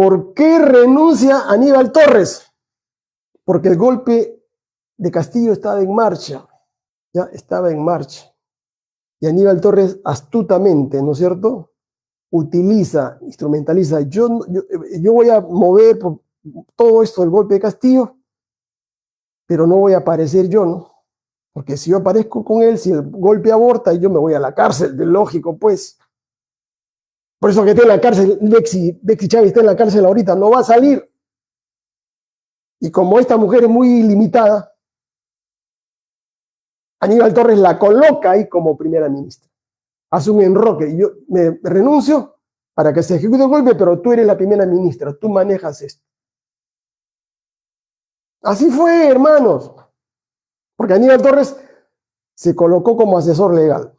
¿Por qué renuncia Aníbal Torres? Porque el golpe de Castillo estaba en marcha, ya estaba en marcha. Y Aníbal Torres astutamente, ¿no es cierto?, utiliza, instrumentaliza. Yo voy a mover por todo esto del golpe de Castillo, pero no voy a aparecer yo, ¿no? Porque si yo aparezco con él, si el golpe aborta, yo me voy a la cárcel, de lógico, pues. Por eso que está en la cárcel, Bexy Chávez está en la cárcel ahorita, no va a salir. Y como esta mujer es muy limitada, Aníbal Torres la coloca ahí como primera ministra. Hace un enroque. Yo me renuncio para que se ejecute el golpe, pero tú eres la primera ministra, tú manejas esto. Así fue, hermanos. Porque Aníbal Torres se colocó como asesor legal,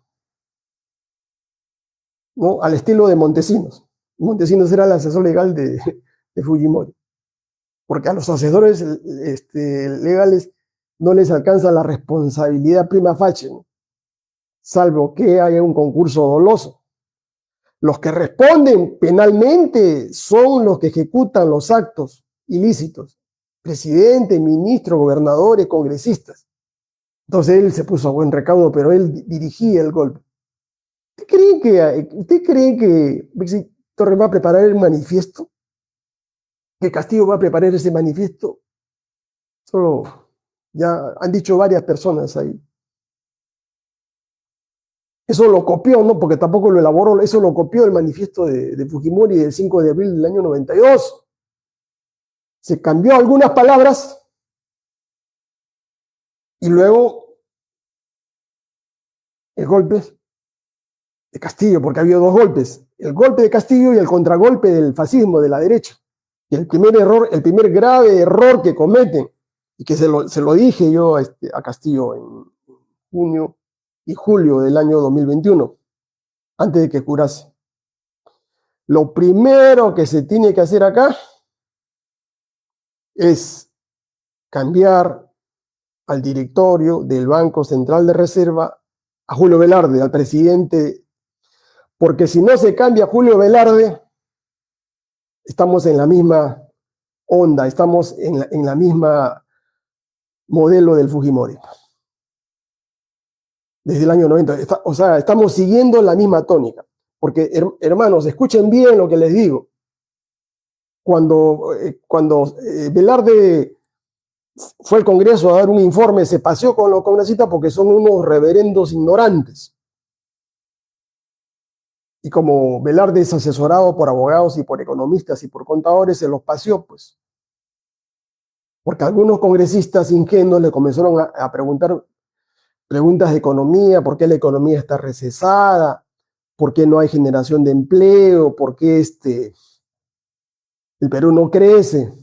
¿no? Al estilo de Montesinos. Montesinos era el asesor legal de Fujimori. Porque a los asesores legales no les alcanza la responsabilidad prima facie, ¿no?, salvo que haya un concurso doloso. Los que responden penalmente son los que ejecutan los actos ilícitos: presidente, ministro, gobernadores, congresistas. Entonces él se puso a buen recaudo, pero él dirigía el golpe. ¿Usted cree que Bexy Torres va a preparar el manifiesto? ¿Que Castillo va a preparar ese manifiesto? Solo ya han dicho varias personas ahí. Eso lo copió, ¿no? Porque tampoco lo elaboró, eso lo copió el manifiesto de Fujimori del 5 de abril del año 92. Se cambió algunas palabras y luego el golpe de Castillo, porque había dos golpes: el golpe de Castillo y el contragolpe del fascismo de la derecha. Y el primer grave error que cometen, y que se lo dije yo a Castillo en junio y julio del año 2021, antes de que jurase. Lo primero que se tiene que hacer acá es cambiar al directorio del Banco Central de Reserva a Julio Velarde, al presidente, porque si no se cambia a Julio Velarde, estamos en la misma onda, estamos en la misma modelo del Fujimori. Desde el año 90, o sea, estamos siguiendo la misma tónica. Porque, hermanos, escuchen bien lo que les digo. Cuando Velarde fue al Congreso a dar un informe, se paseó con los congresistas porque son unos reverendos ignorantes. Y como Velarde es asesorado por abogados y por economistas y por contadores, se los paseó, pues. Porque algunos congresistas ingenuos le comenzaron a preguntar preguntas de economía: ¿por qué la economía está recesada? ¿Por qué no hay generación de empleo? ¿Por qué el Perú no crece?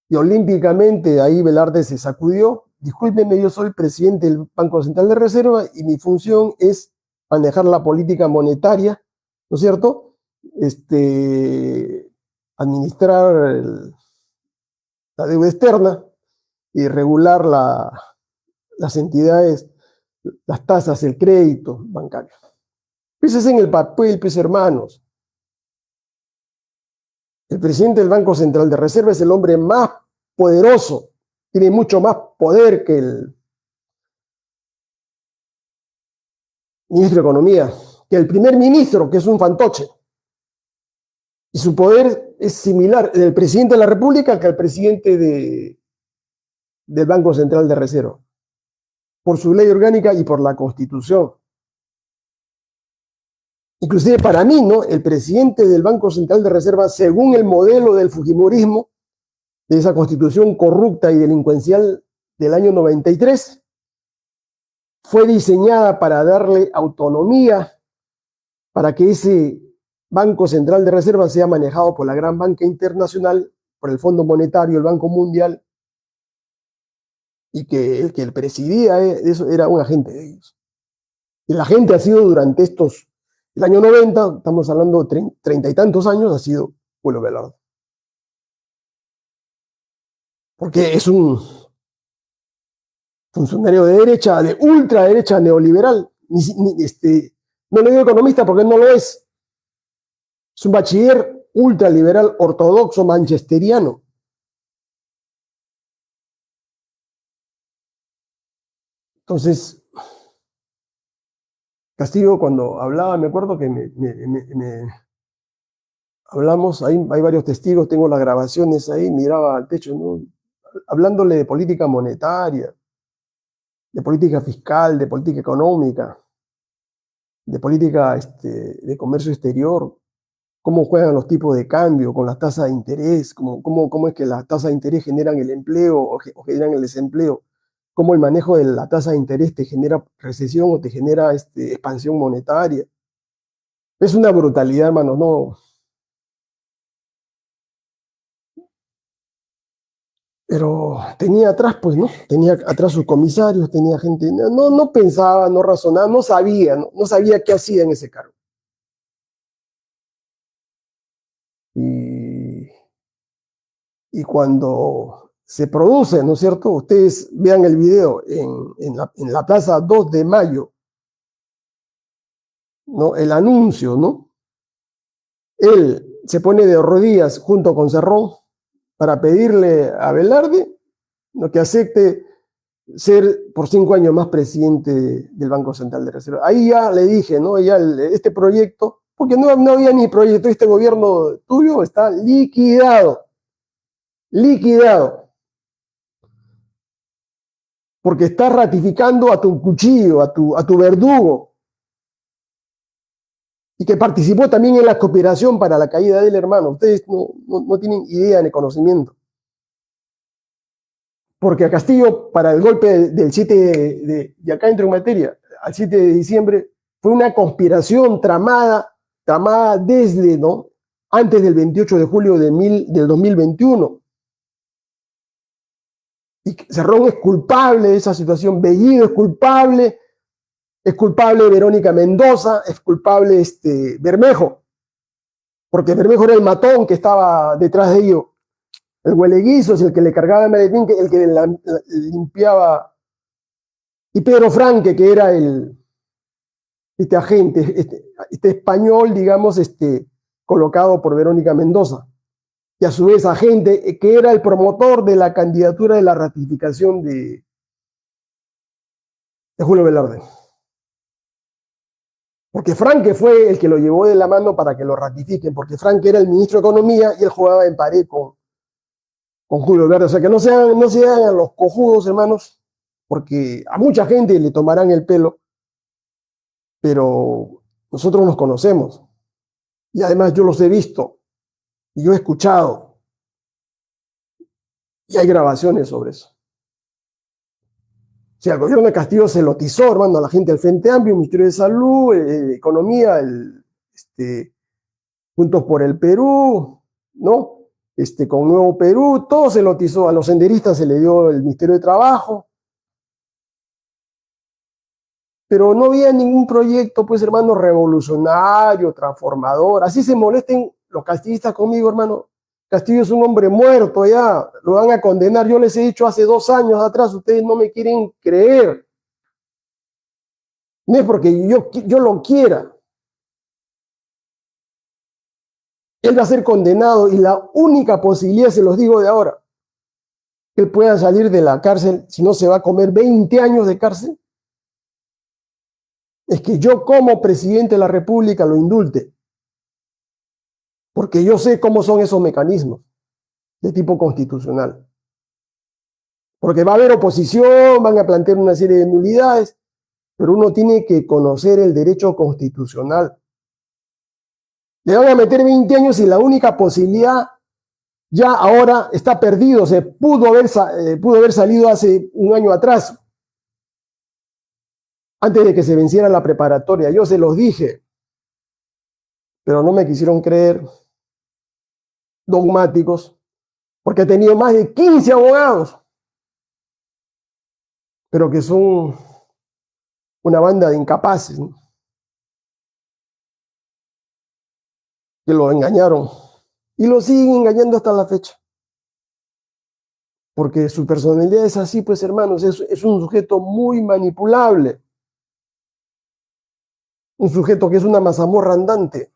Y olímpicamente ahí Velarde se sacudió: discúlpeme, yo soy presidente del Banco Central de Reserva y mi función es manejar la política monetaria, ¿no es cierto? Administrar la deuda externa y regular las entidades, las tasas, el crédito bancario. Pues es en el papel, pues, hermanos. El presidente del Banco Central de Reserva es el hombre más poderoso, tiene mucho más poder que el ministro de Economía, que el primer ministro, que es un fantoche. Y su poder es similar del presidente de la República que al presidente del Banco Central de Reserva, por su ley orgánica y por la Constitución. Inclusive para mí, ¿no?, el presidente del Banco Central de Reserva, según el modelo del fujimorismo, de esa constitución corrupta y delincuencial del año 93, fue diseñada para darle autonomía, para que ese Banco Central de Reserva sea manejado por la gran banca internacional, por el Fondo Monetario, el Banco Mundial, y que el que presidía eso era un agente de ellos. Y la gente ha sido durante el año 90, estamos hablando de 30 y tantos años, ha sido Julio Velarde. Porque es un funcionario de derecha, de ultraderecha neoliberal. No le digo economista porque no lo es. Es un bachiller ultraliberal ortodoxo manchesteriano. Entonces, Castillo cuando hablaba, me acuerdo que hablamos, hay varios testigos, tengo las grabaciones ahí, miraba al techo, ¿no? Hablándole de política monetaria, de política fiscal, de política económica, de política de comercio exterior, cómo juegan los tipos de cambio con las tasas de interés, cómo es que las tasas de interés generan el empleo o generan el desempleo, cómo el manejo de la tasa de interés te genera recesión o te genera expansión monetaria. Es una brutalidad, hermano, no. Pero tenía atrás, pues, ¿no? Tenía atrás sus comisarios, tenía gente, no pensaba, no razonaba, no sabía, no sabía qué hacía en ese cargo. Y cuando se produce, ¿no es cierto? Ustedes vean el video en la Plaza 2 de Mayo, ¿no? El anuncio, ¿no? Él se pone de rodillas junto con Cerrón para pedirle a Velarde, ¿no?, que acepte ser por 5 años más presidente del Banco Central de Reserva. Ahí ya le dije, ¿no? Ya este proyecto, porque no había ni proyecto, este gobierno tuyo está liquidado, porque estás ratificando a tu cuchillo, a tu verdugo, y que participó también en la cooperación para la caída del hermano. Ustedes no tienen idea ni conocimiento. Porque a Castillo, para el golpe del 7 de acá entro en materia, al 7 de diciembre, fue una conspiración tramada desde, ¿no?, antes del 28 de julio del 2021. Y Cerrón es culpable de esa situación, Bellido es culpable Verónica Mendoza, es culpable Bermejo, porque Bermejo era el matón que estaba detrás de ello. El hueleguizo es el que le cargaba el maletín, el que limpiaba. Y Pedro Franque, que era este agente, este español, digamos, colocado por Verónica Mendoza. Y a su vez agente que era el promotor de la candidatura de la ratificación de Julio Velarde. Porque Franque fue el que lo llevó de la mano para que lo ratifiquen, porque Franque era el ministro de Economía y él jugaba en pared con Julio Velarde. O sea, que no se hagan los cojudos, hermanos, porque a mucha gente le tomarán el pelo, pero nosotros nos conocemos. Y además yo los he visto, y yo he escuchado, y hay grabaciones sobre eso. O sea, el gobierno de Castillo se lotizó, hermano, a la gente del Frente Amplio, el Ministerio de Salud, Economía, Juntos por el Perú, ¿no? Con Nuevo Perú, todo se lotizó. A los senderistas se le dio el Ministerio de Trabajo. Pero no había ningún proyecto, pues, hermano, revolucionario, transformador. Así se molesten los castillistas conmigo, hermano. Castillo es un hombre muerto ya, lo van a condenar. Yo les he dicho hace 2 años atrás, ustedes no me quieren creer. No es porque yo lo quiera. Él va a ser condenado y la única posibilidad, se los digo de ahora, que él pueda salir de la cárcel, si no se va a comer 20 años de cárcel, es que yo como presidente de la República lo indulte. Porque yo sé cómo son esos mecanismos de tipo constitucional. Porque va a haber oposición, van a plantear una serie de nulidades, pero uno tiene que conocer el derecho constitucional. Le van a meter 20 años y la única posibilidad ya ahora está perdido. Se pudo haber salido hace 1 año atrás, antes de que se venciera la preparatoria. Yo se los dije, pero no me quisieron creer, dogmáticos, porque he tenido más de 15 abogados, pero que son una banda de incapaces, ¿no?, que lo engañaron y lo siguen engañando hasta la fecha. Porque su personalidad es así, pues, hermanos, es un sujeto muy manipulable, un sujeto que es una mazamorra andante.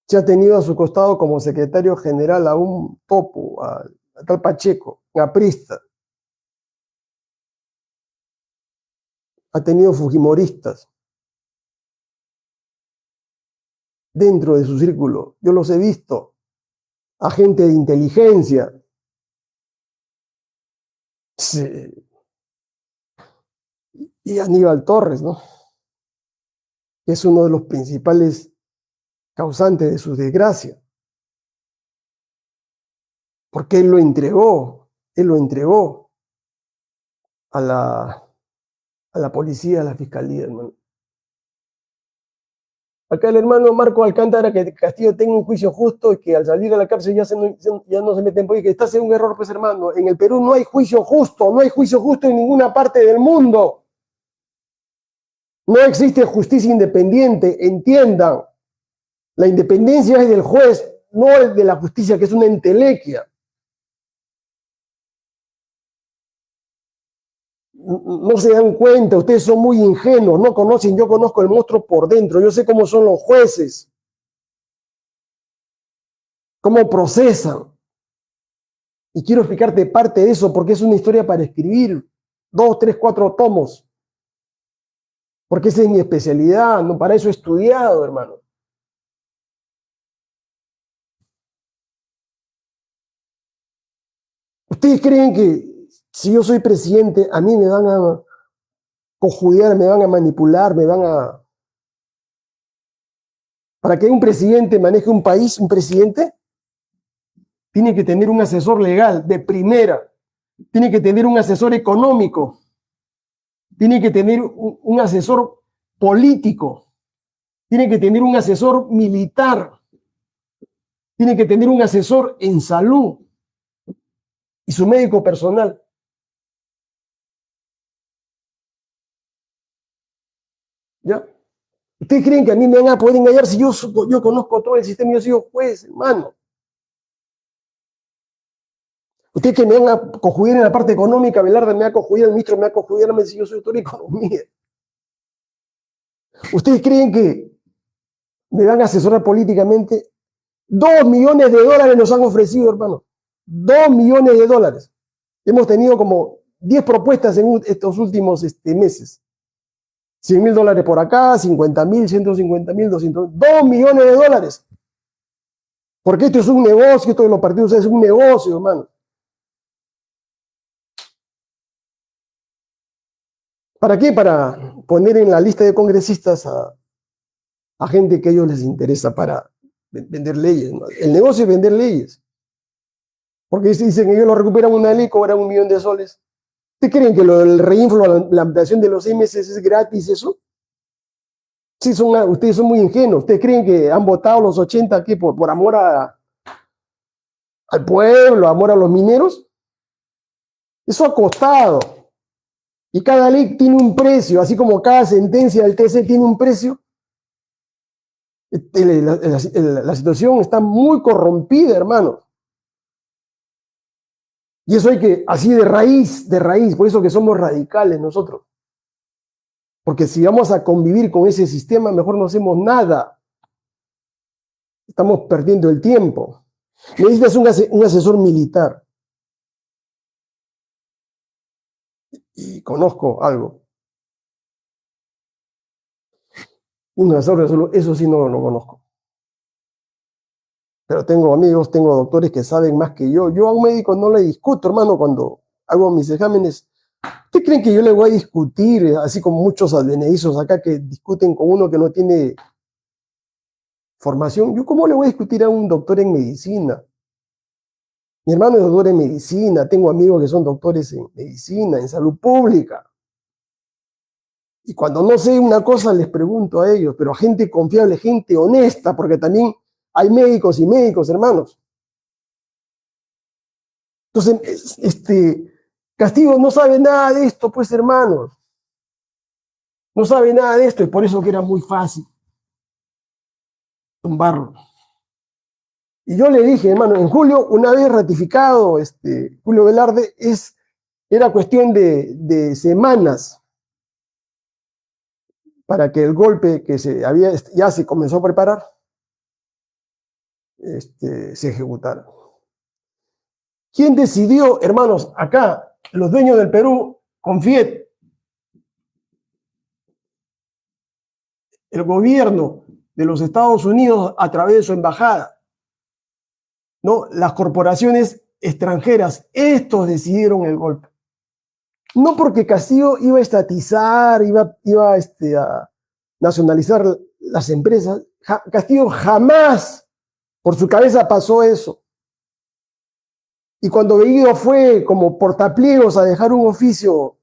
Se ha tenido a su costado como secretario general a un topo, a tal Pacheco, un aprista. Ha tenido fujimoristas dentro de su círculo. Yo los he visto. Agente de inteligencia. Sí. Y Aníbal Torres, ¿no? Es uno de los principales causantes de su desgracia. Porque él lo entregó a la policía, a la fiscalía, hermano. Acá el hermano Marco Alcántara, que Castillo tenga un juicio justo y que al salir a la cárcel ya no se mete en política, que estás en un error, pues hermano. En el Perú no hay juicio justo, no hay juicio justo en ninguna parte del mundo. No existe justicia independiente, entiendan. La independencia es del juez, no de la justicia, que es una entelequia. No se dan cuenta, ustedes son muy ingenuos, no conocen, yo conozco el monstruo por dentro, yo sé cómo son los jueces, cómo procesan. Y quiero explicarte parte de eso porque es una historia para escribir 2, 3, 4 tomos. Porque esa es mi especialidad, no para eso he estudiado, hermano. ¿Ustedes creen que si yo soy presidente, a mí me van a cojudear, me van a manipular, me van a... Para que un presidente maneje un país, un presidente tiene que tener un asesor legal de primera, tiene que tener un asesor económico, tiene que tener un asesor político, tiene que tener un asesor militar, tiene que tener un asesor en salud y su médico personal. ¿Ya? ¿Ustedes creen que a mí me van a poder engañar si yo conozco todo el sistema y yo he sido juez, hermano? Ustedes que me van a cojudir en la parte económica, Velarde me va a cojudir, el ministro me va a cojudir, si yo soy doctor de economía. ¿Ustedes creen que me van a asesorar políticamente? $2 millones nos han ofrecido, hermano. $2 millones. Hemos tenido como 10 propuestas en estos últimos meses. $100.000 por acá, 50.000, 150.000, 200. $2 millones. Porque esto es un negocio, esto de los partidos es un negocio, hermano. ¿Para qué? Para poner en la lista de congresistas a gente que a ellos les interesa para vender leyes, ¿no? El negocio es vender leyes. Porque dicen que ellos lo recuperan una ley, cobran $1.000.000. ¿Ustedes creen que lo del reinflo, la ampliación de los 6 meses es gratis eso? Sí, ustedes son muy ingenuos. ¿Ustedes creen que han votado los 80 aquí por amor al pueblo, amor a los mineros? Eso ha costado. Y cada ley tiene un precio, así como cada sentencia del TC tiene un precio. La situación está muy corrompida, hermano. Y eso hay que, así de raíz, por eso que somos radicales nosotros. Porque si vamos a convivir con ese sistema, mejor no hacemos nada. Estamos perdiendo el tiempo. Necesitas un asesor militar. Y conozco algo. Un asesor de salud, eso sí no lo conozco. Pero tengo amigos, tengo doctores que saben más que yo. Yo a un médico no le discuto, hermano, cuando hago mis exámenes. ¿Ustedes creen que yo le voy a discutir, así como muchos advenedizos acá que discuten con uno que no tiene formación? ¿Yo cómo le voy a discutir a un doctor en medicina? Mi hermano es doctor en medicina, tengo amigos que son doctores en medicina, en salud pública. Y cuando no sé una cosa les pregunto a ellos, pero a gente confiable, gente honesta, porque también hay médicos y médicos, hermanos. Entonces, Castillo no sabe nada de esto, pues, hermanos. No sabe nada de esto y por eso que era muy fácil tumbarlo. Y yo le dije, hermano, en julio, una vez ratificado Julio Velarde, era cuestión de semanas para que el golpe que ya se comenzó a preparar se ejecutara. ¿Quién decidió, hermanos, acá, los dueños del Perú, con FIET? El gobierno de los Estados Unidos a través de su embajada, ¿no? Las corporaciones extranjeras, estos decidieron el golpe. No porque Castillo iba a estatizar, iba a nacionalizar las empresas. Castillo jamás por su cabeza pasó eso. Y cuando Bellido fue como portapliegos a dejar un oficio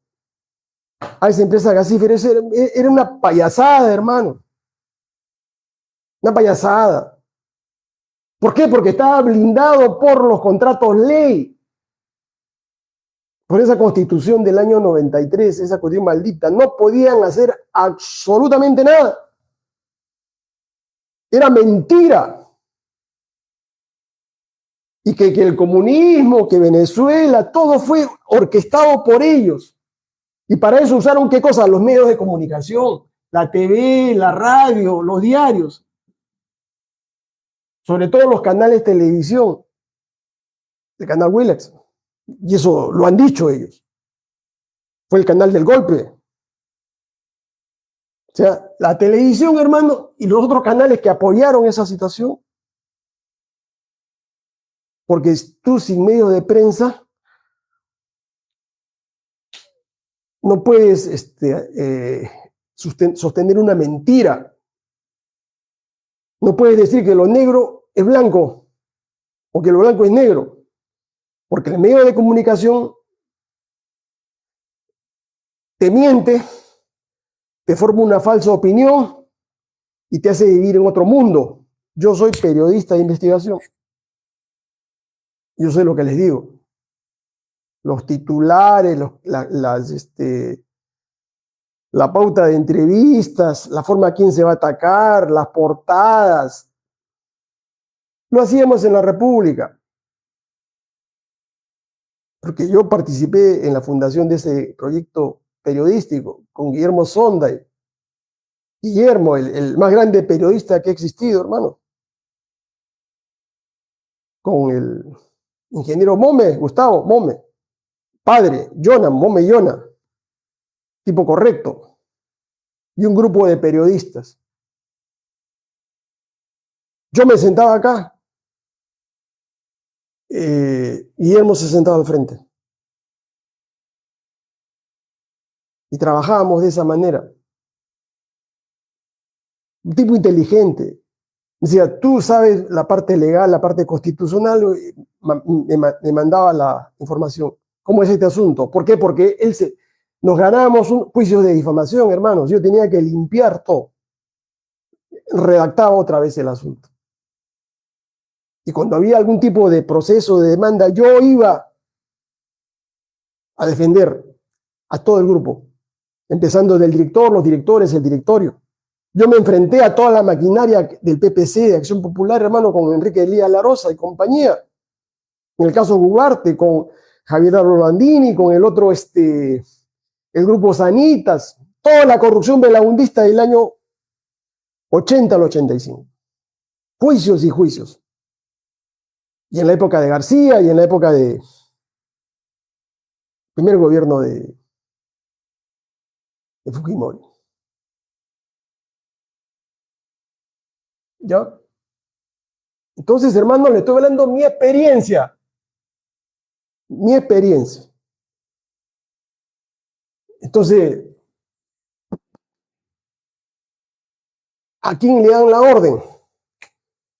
a esa empresa gasífera, era una payasada, hermano. Una payasada. ¿Por qué? Porque estaba blindado por los contratos ley. Por esa constitución del año 93, esa constitución maldita. No podían hacer absolutamente nada. Era mentira. Y que el comunismo, que Venezuela, todo fue orquestado por ellos. Y para eso usaron, ¿qué cosa? Los medios de comunicación, la TV, la radio, los diarios, sobre todo los canales de televisión, el canal Willax. Y eso lo han dicho ellos. Fue el canal del golpe. O sea, la televisión, hermano, y los otros canales que apoyaron esa situación. Porque tú sin medios de prensa no puedes sostener una mentira. No puedes decir que lo negro es blanco o que lo blanco es negro. Porque el medio de comunicación te miente, te forma una falsa opinión y te hace vivir en otro mundo. Yo soy periodista de investigación. Yo sé lo que les digo. Los titulares, la pauta de entrevistas, la forma a quién se va a atacar, las portadas. Lo hacíamos en la República. Porque yo participé en la fundación de ese proyecto periodístico con Guillermo Sonday. Guillermo, el más grande periodista que ha existido, hermano. Con el ingeniero Mome, Gustavo Mome. Padre, Yona, Mome Yona. Tipo correcto. Y un grupo de periodistas. Yo me sentaba acá. Guillermo se sentaba al frente. Y trabajábamos de esa manera. Un tipo inteligente. Decía, tú sabes la parte legal, la parte constitucional, me mandaba la información. ¿Cómo es este asunto? ¿Por qué? Porque nos ganábamos un juicio de difamación, hermanos. Yo tenía que limpiar todo. Redactaba otra vez el asunto. Y cuando había algún tipo de proceso de demanda, yo iba a defender a todo el grupo, empezando del director, los directores, el directorio. Yo me enfrenté a toda la maquinaria del PPC, de Acción Popular, hermano, con Enrique Elías Larosa y compañía. En el caso Ugarte, con Javier Rolandini, con el otro, el grupo Sanitas, toda la corrupción belaundista del año 80 al 85. Juicios y juicios. Y en la época de García y en la época de primer gobierno de Fujimori. ¿Ya? Entonces, hermano, le estoy hablando mi experiencia. Mi experiencia. Entonces, ¿a quién le dan la orden?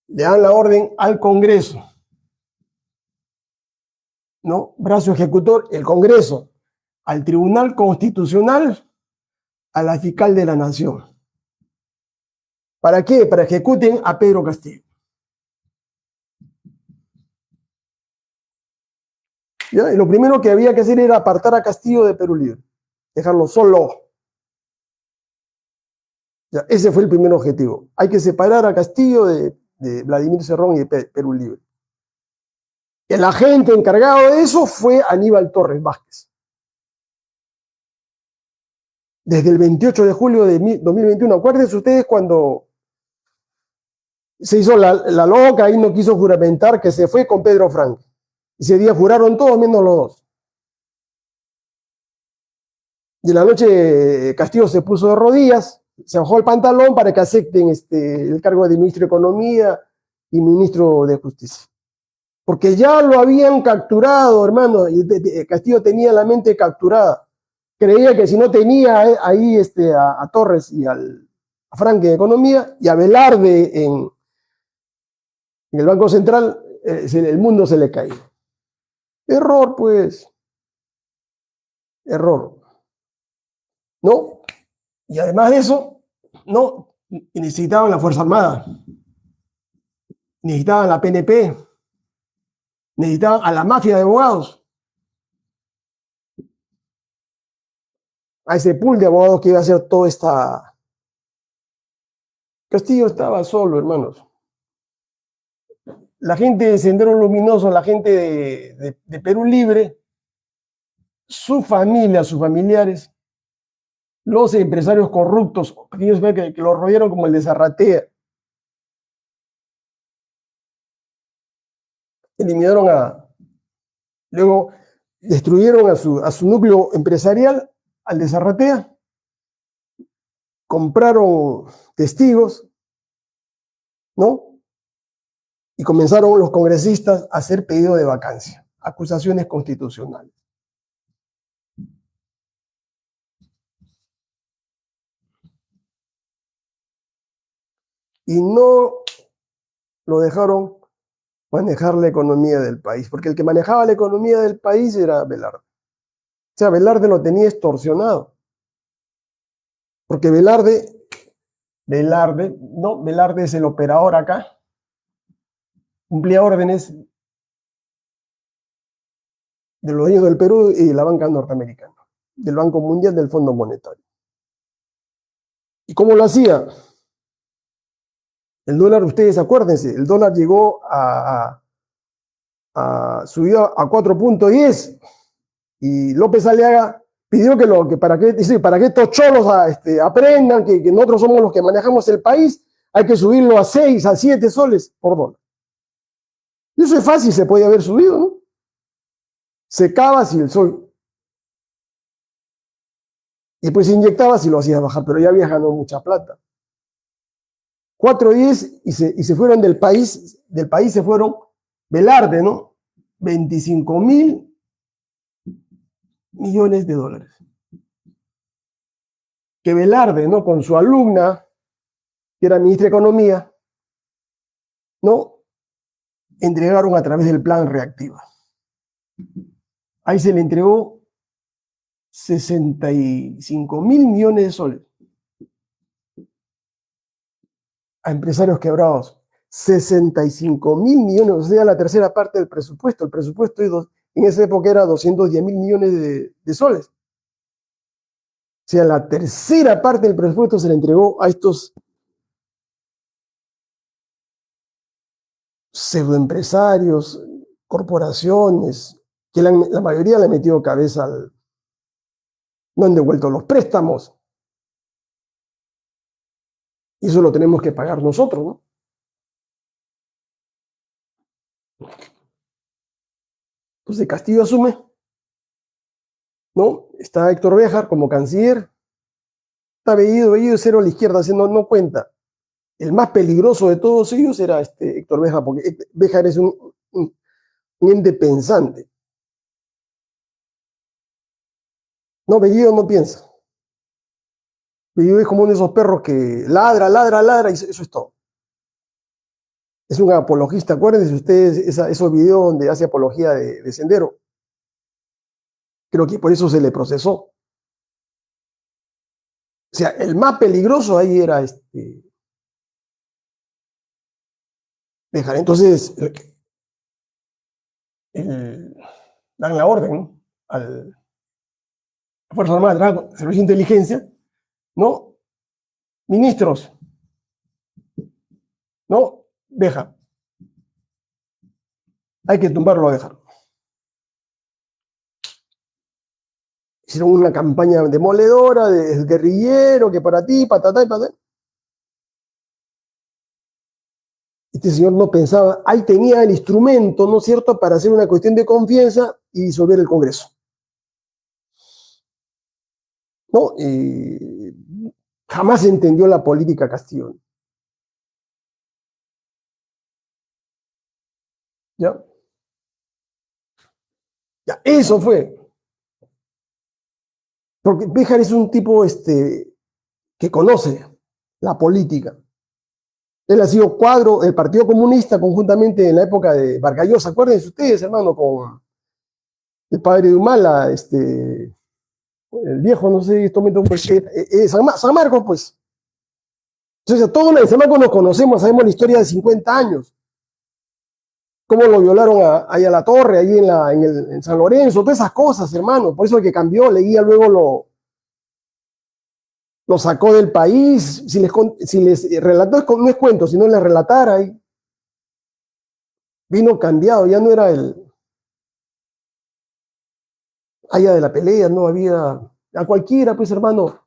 Le dan la orden al Congreso. ¿No? Brazo ejecutor, el Congreso. Al Tribunal Constitucional, a la Fiscal de la Nación. ¿Para qué? Para que ejecuten a Pedro Castillo. ¿Ya? Y lo primero que había que hacer era apartar a Castillo de Perú Libre. Dejarlo solo. ¿Ya? Ese fue el primer objetivo. Hay que separar a Castillo de Vladimir Cerrón y de Perú Libre. El agente encargado de eso fue Aníbal Torres Vázquez. Desde el 28 de julio de 2021, acuérdense ustedes cuando se hizo la loca y no quiso juramentar, que se fue con Pedro Frank. Ese día juraron todos menos los dos. Y en la noche Castillo se puso de rodillas, se bajó el pantalón para que acepten el cargo de ministro de Economía y ministro de Justicia. Porque ya lo habían capturado, hermano, y Castillo tenía la mente capturada. Creía que si no tenía ahí a Torres y a Frank en Economía y a Velarde en el Banco Central, el mundo se le caía. Error, pues. Error. ¿No? Y además de eso, no, necesitaban la Fuerza Armada, necesitaban la PNP, necesitaban a la mafia de abogados, a ese pool de abogados que iba a hacer toda esta... Castillo estaba solo, hermanos. La gente de Sendero Luminoso, la gente de Perú Libre, su familia, sus familiares, los empresarios corruptos, que lo rodearon como el de Zarratea, eliminaron luego destruyeron a su núcleo empresarial, al de Zarratea, compraron testigos, ¿no? Y comenzaron los congresistas a hacer pedido de vacancia, acusaciones constitucionales. Y no lo dejaron manejar la economía del país, porque el que manejaba la economía del país era Velarde. O sea, Velarde lo tenía extorsionado. Porque Velarde es el operador acá, cumplía órdenes de los dueños del Perú y de la banca norteamericana, del Banco Mundial, del Fondo Monetario. ¿Y cómo lo hacía? El dólar, ustedes acuérdense, el dólar llegó subió a 4.10 y López Aliaga pidió que para que estos cholos aprendan que nosotros somos los que manejamos el país, hay que subirlo a 6, a 7 soles por dólar. Y eso es fácil, se podía haber subido, ¿no? Secabas y el sol. Y después inyectabas y lo hacías bajar, pero ya habías ganado mucha plata. 4.10 y se fueron del país se fueron Velarde, ¿no? 25.000 millones de dólares. Que Velarde, ¿no? Con su alumna, que era ministra de Economía, ¿no? Entregaron a través del plan Reactiva. Ahí se le entregó 65.000 millones de soles a empresarios quebrados. 65.000 millones, o sea, la tercera parte del presupuesto. El presupuesto en esa época era 210.000 millones de soles. O sea, la tercera parte del presupuesto se le entregó a estos pseudoempresarios, corporaciones, que la mayoría le han metido cabeza no han devuelto los préstamos. Y eso lo tenemos que pagar nosotros, ¿no? Entonces Castillo asume, ¿no? Está Héctor Béjar como canciller, está Bellido cero a la izquierda, haciendo no cuenta. El más peligroso de todos ellos era Héctor Béjar, porque Béjar es un ente pensante. No, Bellido no piensa. Bellido es como uno de esos perros que ladra, ladra, ladra, y eso es todo. Es un apologista, acuérdense ustedes esos videos donde hace apología de Sendero. Creo que por eso se le procesó. O sea, el más peligroso ahí era Béjar. Entonces, dan la orden, ¿no? A la Fuerza Armada, Servicio de Inteligencia, ¿no? Ministros, ¿no? Béjar. Hay que tumbarlo a Béjar. Hicieron una campaña demoledora de guerrillero, que para ti, patatá y patatá. este señor no pensaba, ahí tenía el instrumento, ¿no es cierto?, para hacer una cuestión de confianza y disolver el Congreso. ¿No? Jamás entendió la política Castillo. ¿Ya? Ya, eso fue. Porque Béjar es un tipo que conoce la política. Él ha sido cuadro del Partido Comunista conjuntamente en la época de Vargas Llosa. Acuérdense ustedes, hermano, con el padre de Humala, el viejo, no sé, San Marcos, pues. Entonces, todos los de San Marcos nos conocemos, sabemos la historia de 50 años. Cómo lo violaron ahí a la torre, ahí en San Lorenzo, todas esas cosas, hermano. Por eso el que cambió, Leguía luego lo sacó del país. Si les relató, no es cuento, sino les relatara ahí. Vino cambiado, ya no era allá de la pelea, no había a cualquiera, pues hermano,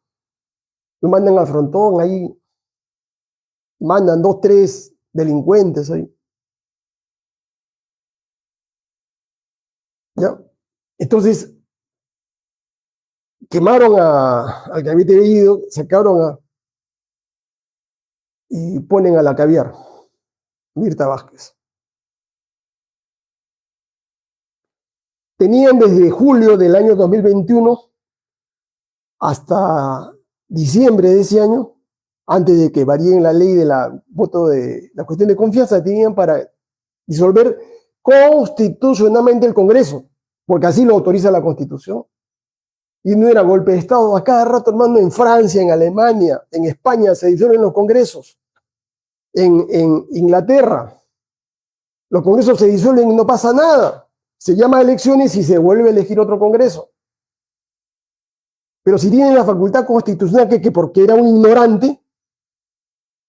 lo mandan al frontón, ahí mandan 2, 3 delincuentes ahí. ¿Ya? Entonces, quemaron al gabinete de Bellido, sacaron y ponen a la caviar, Mirta Vázquez. Tenían desde julio del año 2021 hasta diciembre de ese año, antes de que varíen la ley de la voto de la cuestión de confianza, tenían para disolver constitucionalmente el Congreso, porque así lo autoriza la Constitución. Y no era golpe de Estado. A cada rato, hermano, en Francia, en Alemania, en España se disuelven los congresos. En Inglaterra, los congresos se disuelven y no pasa nada. Se llama a elecciones y se vuelve a elegir otro congreso. Pero si tienen la facultad constitucional que porque era un ignorante,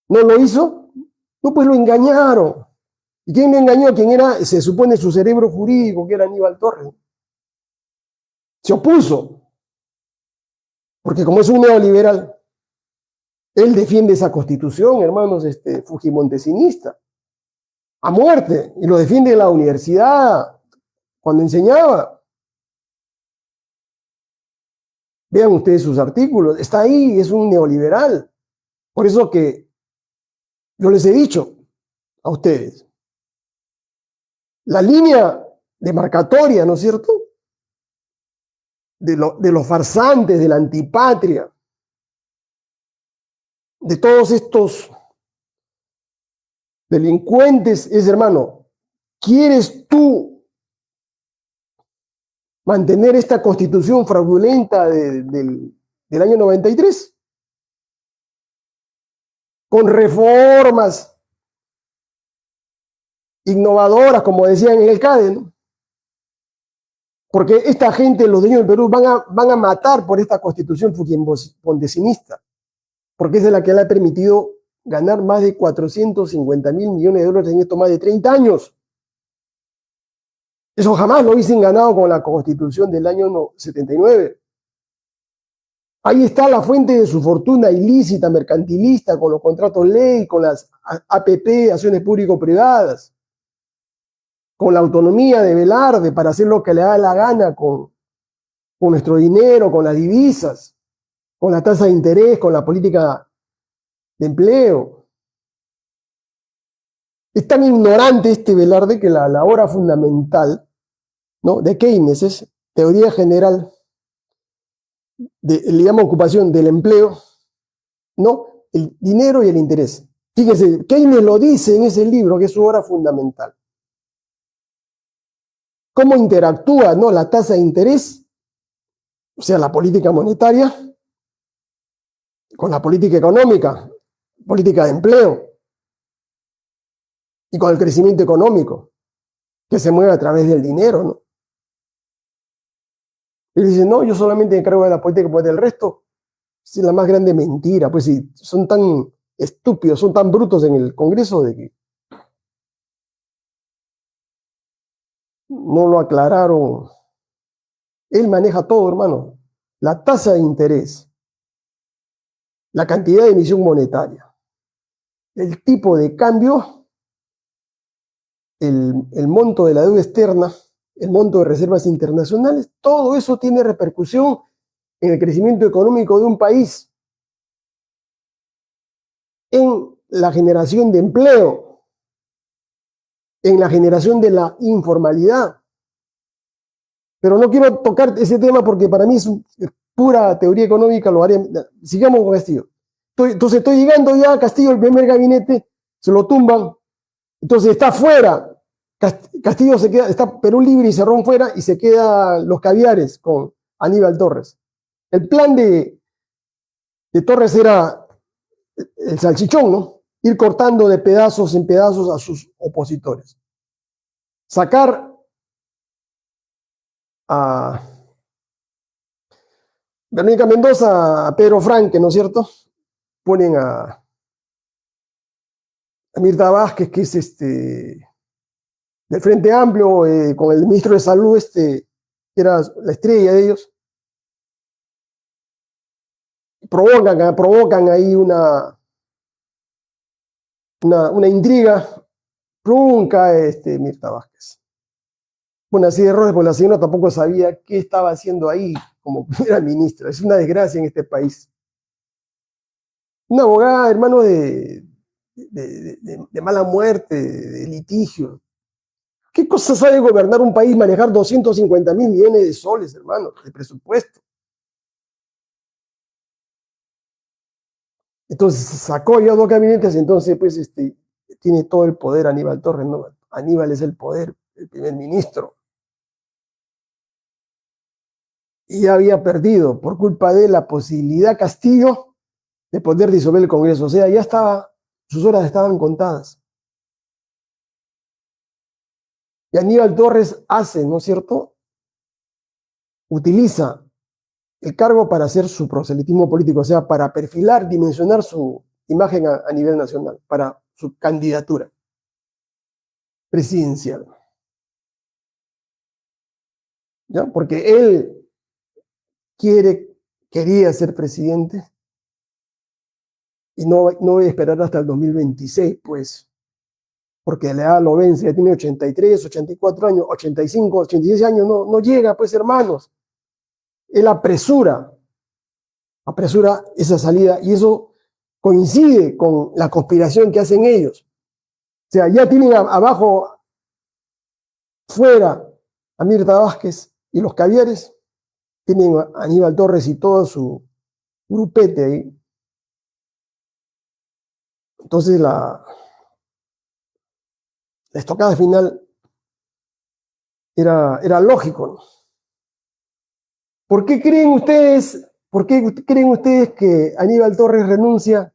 no lo hizo, no, pues lo engañaron. ¿Y quién lo engañó? ¿Quién era? Se supone su cerebro jurídico, que era Aníbal Torres. Se opuso, porque como es un neoliberal, él defiende esa constitución, hermanos, fujimontesinista, a muerte, y lo defiende en la universidad, cuando enseñaba. Vean ustedes sus artículos, está ahí, es un neoliberal. Por eso que yo les he dicho a ustedes, la línea demarcatoria, ¿no es cierto?, de los farsantes, de la antipatria, de todos estos delincuentes, es, hermano, ¿quieres tú mantener esta constitución fraudulenta del año 93? Con reformas innovadoras, como decían en el CADE, ¿no? Porque esta gente, los dueños del Perú, van a matar por esta constitución fujimontesista, porque esa es la que le ha permitido ganar más de 450.000 millones de dólares en estos más de 30 años. Eso jamás lo hubiesen ganado con la constitución del año 79. Ahí está la fuente de su fortuna ilícita, mercantilista, con los contratos ley, con las APP, acciones público-privadas, con la autonomía de Velarde para hacer lo que le da la gana con nuestro dinero, con las divisas, con la tasa de interés, con la política de empleo. Es tan ignorante Velarde que la obra fundamental, ¿no?, de Keynes es teoría general, le llama ocupación del empleo, ¿no?, el dinero y el interés. Fíjense, Keynes lo dice en ese libro, que es su obra fundamental. ¿Cómo interactúa, ¿no?, la tasa de interés, o sea, la política monetaria, con la política económica, política de empleo, y con el crecimiento económico, que se mueve a través del dinero, ¿no? Y dice, no, yo solamente me encargo de la política, pues del resto es la más grande mentira. Pues si son tan estúpidos, son tan brutos en el Congreso de que no lo aclararon. Él maneja todo, hermano. La tasa de interés, la cantidad de emisión monetaria, el tipo de cambio el monto de la deuda externa, el monto de reservas internacionales, todo eso tiene repercusión en el crecimiento económico de un país, en la generación de empleo, en la generación de la informalidad. Pero no quiero tocar ese tema porque para mí es pura teoría económica, lo haré. Sigamos con Castillo. Entonces estoy llegando ya a Castillo, el primer gabinete, se lo tumban, entonces está fuera. Castillo se queda, está Perú Libre y Cerrón fuera y se queda los caviares con Aníbal Torres. El plan de Torres era el salchichón, ¿no? Ir cortando de pedazos en pedazos a sus opositores. Sacar a Verónica Mendoza, a Pedro Franque, ¿no es cierto? Ponen a Mirta Vázquez, que es del Frente Amplio, con el ministro de Salud, que era la estrella de ellos. Provocan ahí una intriga. Cae Mirta Vázquez. Bueno, así de errores, porque la señora tampoco sabía qué estaba haciendo ahí como primera ministra. Es una desgracia en este país. Una abogada, hermano, de mala muerte, de litigio. ¿Qué cosa sabe gobernar un país, manejar 250.000 millones de soles, hermano, de presupuesto? Entonces sacó ya dos gabinetes, entonces pues tiene todo el poder Aníbal Torres, ¿no? Aníbal es el poder, el primer ministro. Y ya había perdido por culpa de la posibilidad Castillo de poder disolver el Congreso. O sea, ya estaba, sus horas estaban contadas. Y Aníbal Torres hace, ¿no es cierto? Utiliza el cargo para hacer su proselitismo político, o sea, para perfilar, dimensionar su imagen a nivel nacional, para su candidatura presidencial. ¿Ya? Porque él quería ser presidente y no voy a esperar hasta el 2026, pues, porque la edad lo vence, ya tiene 83, 84 años, 85, 86 años, no llega, pues, hermanos. Él apresura esa salida y eso coincide con la conspiración que hacen ellos. O sea, ya tienen abajo, fuera, a Mirta Vázquez y los caviares, tienen a Aníbal Torres y todo su grupete ahí. Entonces la estocada final era lógico, ¿no? ¿Por qué creen ustedes que Aníbal Torres renuncia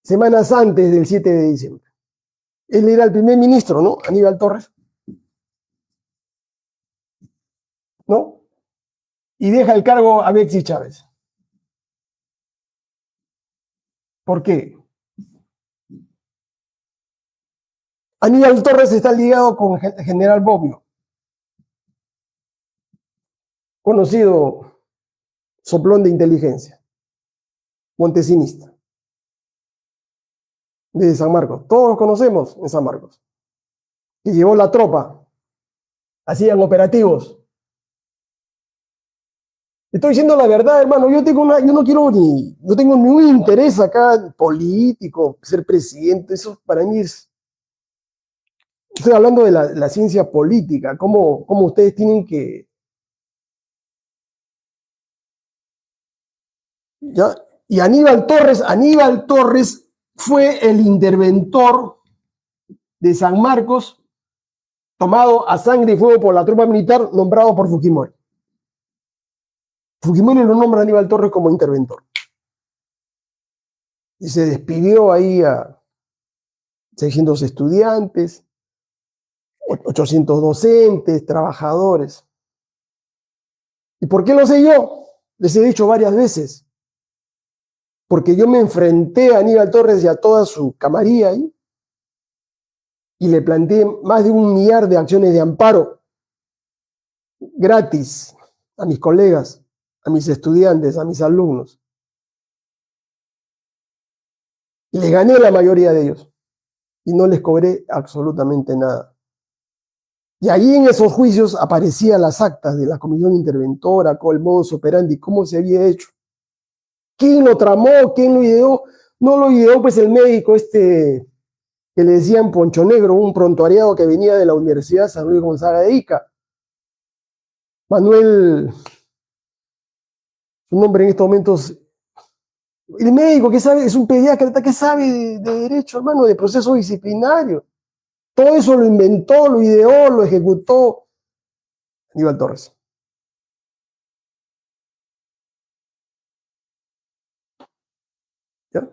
semanas antes del 7 de diciembre? Él era el primer ministro, ¿no? Aníbal Torres, ¿no? Y deja el cargo a Betsy Chávez. ¿Por qué? Aníbal Torres está ligado con el general Bobbio, conocido soplón de inteligencia, montesinista, de San Marcos. Todos los conocemos en San Marcos. Que llevó la tropa, hacían operativos. Estoy diciendo la verdad, hermano. Yo no quiero no tengo ningún interés acá político, ser presidente. Eso para mí es. Estoy hablando de la ciencia política, cómo ustedes tienen que. ¿Ya? Y Aníbal Torres fue el interventor de San Marcos, tomado a sangre y fuego por la tropa militar, nombrado por Fujimori. Fujimori lo nombra a Aníbal Torres como interventor. Y se despidió ahí a 600 estudiantes, 800 docentes, trabajadores. ¿Y por qué lo sé yo? Les he dicho varias veces. Porque yo me enfrenté a Aníbal Torres y a toda su camarilla ahí y le planteé más de 1 millar de acciones de amparo gratis a mis colegas, a mis estudiantes, a mis alumnos. Y le gané a la mayoría de ellos. y no les cobré absolutamente nada. Y ahí en esos juicios aparecían las actas de la comisión interventora, con el modus operandi, cómo se había hecho. ¿Quién lo tramó? ¿Quién lo ideó? No lo ideó pues el médico que le decían Poncho Negro, un prontuariado que venía de la Universidad San Luis Gonzaga de Ica. Manuel, su nombre en estos momentos, el médico que sabe, es un pediatra que sabe de derecho, hermano, de proceso disciplinario. Todo eso lo inventó, lo ideó, lo ejecutó Aníbal Torres. ¿Ya?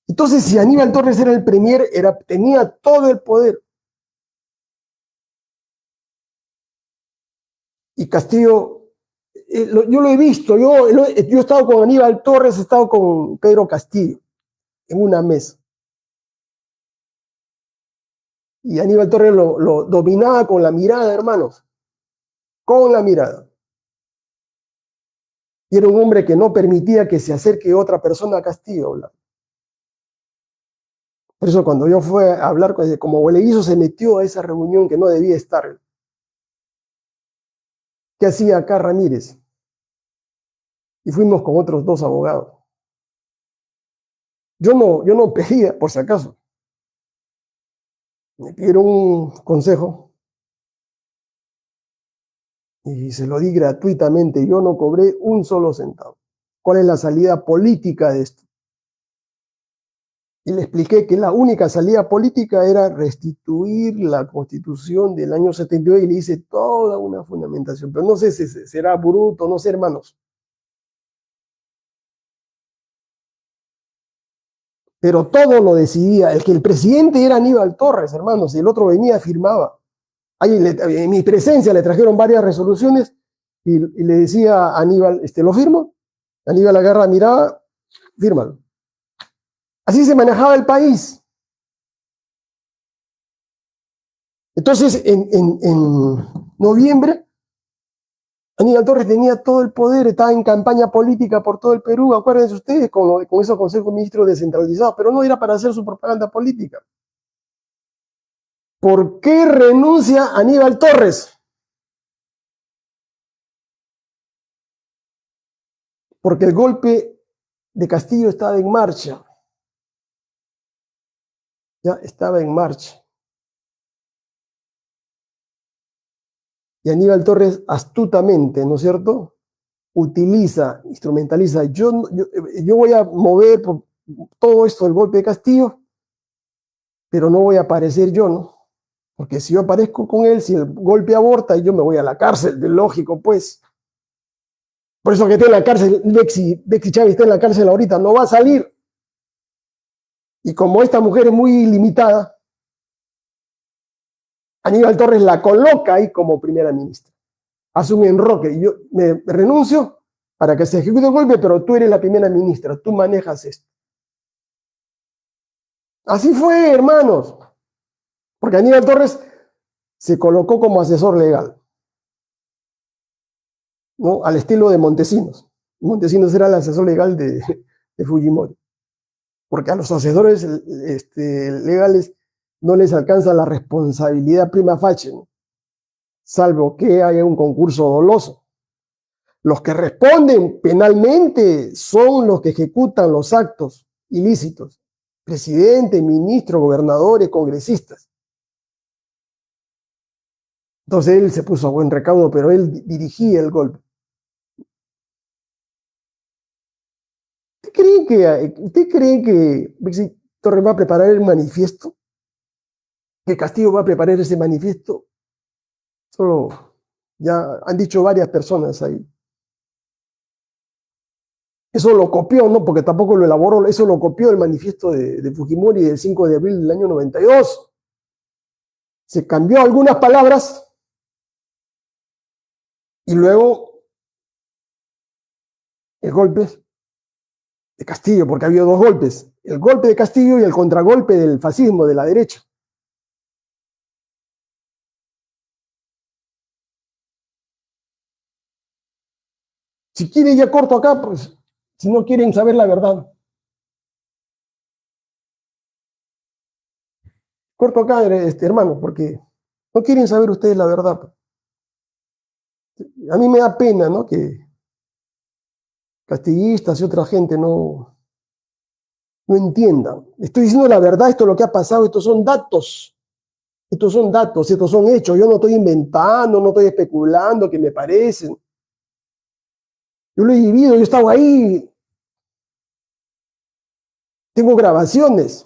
Entonces, si Aníbal Torres era el premier, tenía todo el poder. Y Castillo, yo lo he visto, yo he estado con Aníbal Torres, he estado con Pedro Castillo en una mesa. Y Aníbal Torres lo dominaba con la mirada, hermanos, con la mirada. Y era un hombre que no permitía que se acerque otra persona a Castillo. Por eso cuando yo fui a hablar, como Hueleguizo se metió a esa reunión que no debía estar. ¿Qué hacía acá Ramírez? Y fuimos con otros dos abogados. Yo no pedía, por si acaso. Me pidieron un consejo y se lo di gratuitamente. Yo no cobré un solo centavo. ¿Cuál es la salida política de esto? Y le expliqué que la única salida política era restituir la Constitución del año 72 y le hice toda una fundamentación. Pero no sé si será bruto, no sé, hermanos. Pero todo lo decidía. El presidente era Aníbal Torres, hermanos, y el otro venía, firmaba. Ahí en mi presencia le trajeron varias resoluciones y le decía a Aníbal, ¿lo firmo? Aníbal agarra, miraba, fírmalo. Así se manejaba el país. Entonces, en noviembre, Aníbal Torres tenía todo el poder, estaba en campaña política por todo el Perú, acuérdense ustedes, con esos consejos ministros descentralizados, pero no era para hacer su propaganda política. ¿Por qué renuncia Aníbal Torres? Porque el golpe de Castillo estaba en marcha. Ya estaba en marcha. Y Aníbal Torres astutamente, ¿no es cierto?, utiliza, instrumentaliza. Yo voy a mover por todo esto del golpe de Castillo, pero no voy a aparecer yo, ¿no? Porque si yo aparezco con él, si el golpe aborta, yo me voy a la cárcel, de lógico, pues. Por eso que está en la cárcel, Bexy Chávez está en la cárcel ahorita, no va a salir. Y como esta mujer es muy limitada, Aníbal Torres la coloca ahí como primera ministra. Hace un enroque y yo me renuncio para que se ejecute el golpe, pero tú eres la primera ministra, tú manejas esto. Así fue, hermanos, porque Aníbal Torres se colocó como asesor legal, ¿no?, al estilo de Montesinos. Montesinos era el asesor legal de Fujimori, porque a los asesores legales no les alcanza la responsabilidad prima facie, ¿no?, salvo que haya un concurso doloso. Los que responden penalmente son los que ejecutan los actos ilícitos: presidente, ministro, gobernadores, congresistas. Entonces él se puso a buen recaudo, pero él dirigía el golpe. ¿Usted cree que Bexy Torres va a preparar el manifiesto? ¿Que Castillo va a preparar ese manifiesto? Solo ya han dicho varias personas ahí. Eso lo copió, ¿no? Porque tampoco lo elaboró, eso lo copió el manifiesto de Fujimori del 5 de abril del año 92. Se cambió algunas palabras y luego el golpe de Castillo, porque había dos golpes: el golpe de Castillo y el contragolpe del fascismo de la derecha. Si quieren ya corto acá, pues, si no quieren saber la verdad. corto acá, hermano, porque no quieren saber ustedes la verdad. A mí me da pena, ¿no? Que castillistas y otra gente no entiendan. Estoy diciendo la verdad, esto es lo que ha pasado, estos son datos. Estos son datos, estos son hechos. Yo no estoy inventando, no estoy especulando, que me parecen. Yo lo he vivido, yo he estado ahí. Tengo grabaciones.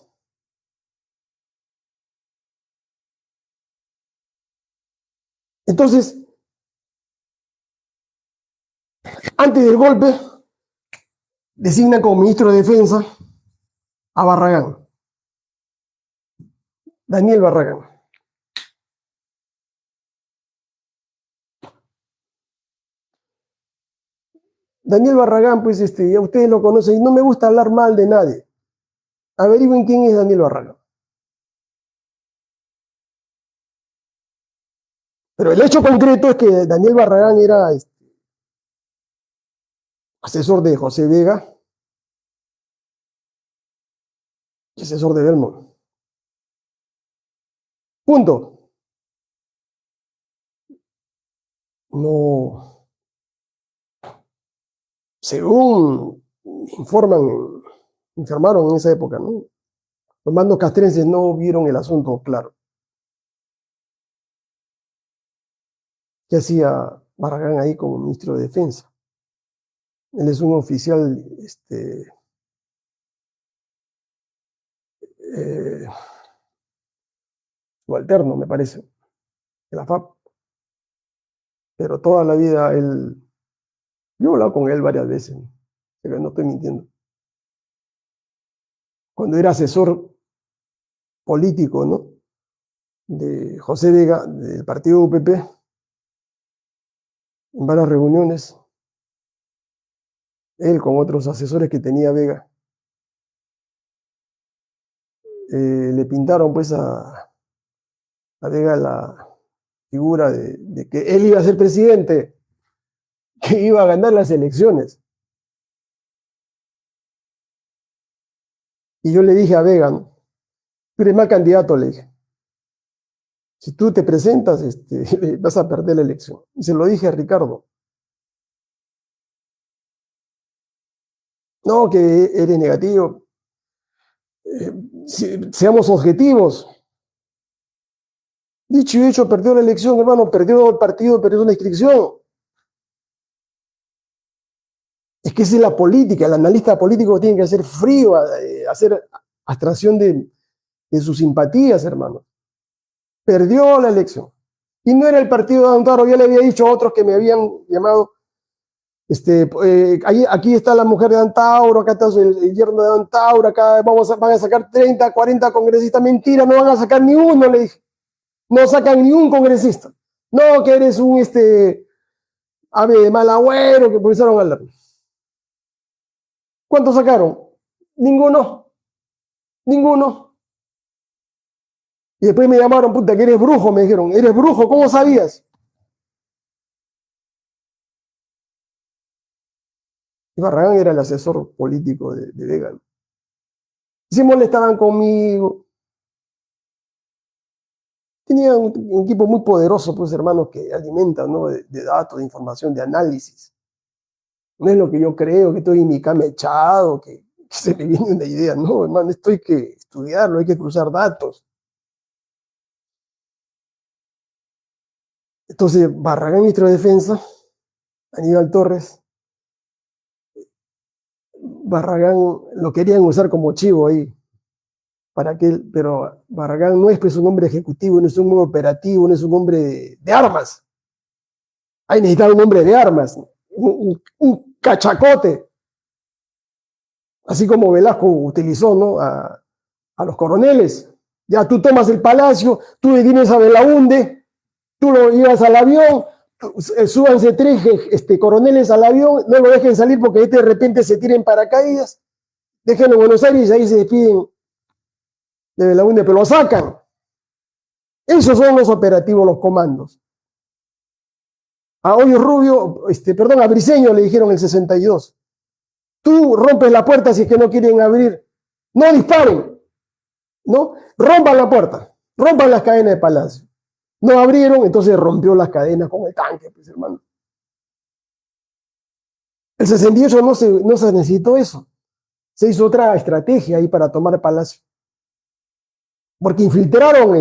Entonces, antes del golpe, designa como ministro de Defensa a Barragán, Daniel Barragán. Daniel Barragán, pues ya ustedes lo conocen y no me gusta hablar mal de nadie. Averigüen quién es Daniel Barragán. Pero el hecho concreto es que Daniel Barragán era asesor de José Vega y asesor de Belmont. Punto. No, según informaron en esa época, ¿no? Los mandos castrenses no vieron el asunto claro. ¿Qué hacía Barragán ahí como ministro de Defensa? Él es un oficial subalterno, me parece, de la FAP. Pero toda la vida yo he hablado con él varias veces, pero no estoy mintiendo. Cuando era asesor político, ¿no? De José Vega, del partido UPP, en varias reuniones, él con otros asesores que tenía Vega, le pintaron pues a Vega la figura de que él iba a ser presidente, que iba a ganar las elecciones. Y yo le dije a Vega, ¿no? Tú eres mal candidato, le dije. Si tú te presentas, vas a perder la elección. Y se lo dije a Ricardo. No, que eres negativo. Seamos objetivos. Dicho y hecho, perdió la elección, hermano, perdió el partido, perdió la inscripción. Es que esa es la política, el analista político tiene que ser frío, hacer abstracción de sus simpatías, hermano. Perdió la elección. Y no era el partido de Antauro, ya le había dicho a otros que me habían llamado, aquí está la mujer de Antauro, acá está el yerno de Antauro, acá van a sacar 30, 40 congresistas. Mentira, no van a sacar ni uno, le dije. No sacan ni un congresista. No, que eres un ave de mal agüero, que empezaron a hablar. ¿Cuántos sacaron? Ninguno. Ninguno. Y después me llamaron, puta, que eres brujo, me dijeron. ¿Eres brujo? ¿Cómo sabías? Y Barragán era el asesor político de Vega. Y se molestaban conmigo. Tenía un equipo muy poderoso, pues, hermanos, que alimentan, ¿no? De datos, de información, de análisis. No es lo que yo creo, que estoy en mi cama echado, que se me viene una idea. No, hermano, esto hay que estudiarlo, hay que cruzar datos. Entonces, Barragán, ministro de Defensa, Aníbal Torres, Barragán lo querían usar como chivo ahí, pero Barragán no es pues un hombre ejecutivo, no es un hombre operativo, no es un hombre de armas. Ahí necesitaba un hombre de armas, un cachacote, así como Velasco utilizó, ¿no? a los coroneles. Ya tú tomas el palacio, tú le tienes a Belaúnde, tú lo llevas al avión, súbanse 3 coroneles al avión, no lo dejen salir porque de repente se tiren paracaídas, déjenlo en Buenos Aires y ahí se despiden de Belaúnde, pero lo sacan. Esos son los operativos, los comandos. A Hoyos Rubio, a Briceño le dijeron en el 62, tú rompes la puerta si es que no quieren abrir, no disparen, ¿no? Rompan la puerta. rompan las cadenas de Palacio. No abrieron, entonces rompió las cadenas con el tanque, pues, hermano. El 68 no se necesitó eso. Se hizo otra estrategia ahí para tomar Palacio. Porque infiltraron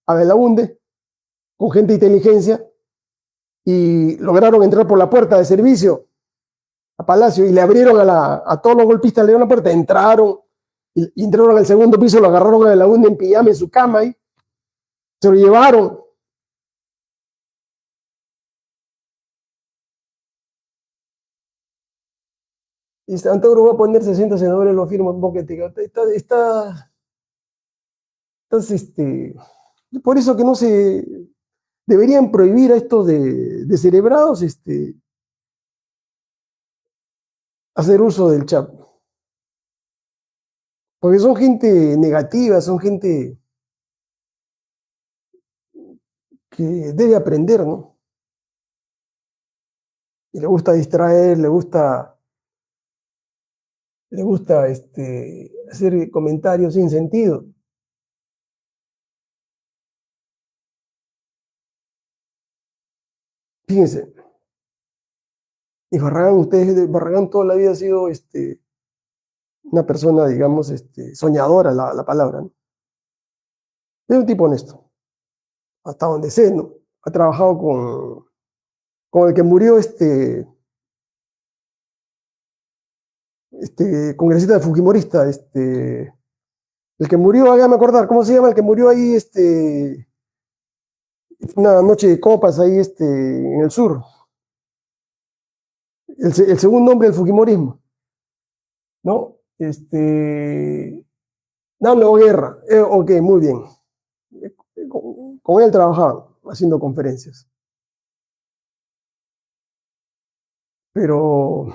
a Belaunde con gente de inteligencia y lograron entrar por la puerta de servicio a Palacio y le abrieron a todos los golpistas, le abrieron la puerta, entraron y entraron al segundo piso, lo agarraron a Belaunde en pijama en su cama y se lo llevaron. Y Santoro va a poner 60 senadores, lo firma un poquito. Por eso que no se deberían prohibir a estos descerebrados hacer uso del chat. Porque son gente negativa, son gente que debe aprender, ¿no? Y le gusta distraer, le gusta hacer comentarios sin sentido. Fíjense, y Barragán toda la vida ha sido una persona, digamos, soñadora, la palabra, ¿no? Es un tipo honesto, hasta donde sé, ¿no? Ha trabajado con el que murió congresista fujimorista, el que murió, hágame acordar, ¿cómo se llama? El que murió ahí, una noche de copas ahí, en el sur. El segundo hombre del fujimorismo, ¿no? Nano Guerra, ok, muy bien. Con él trabajaban, haciendo conferencias. Pero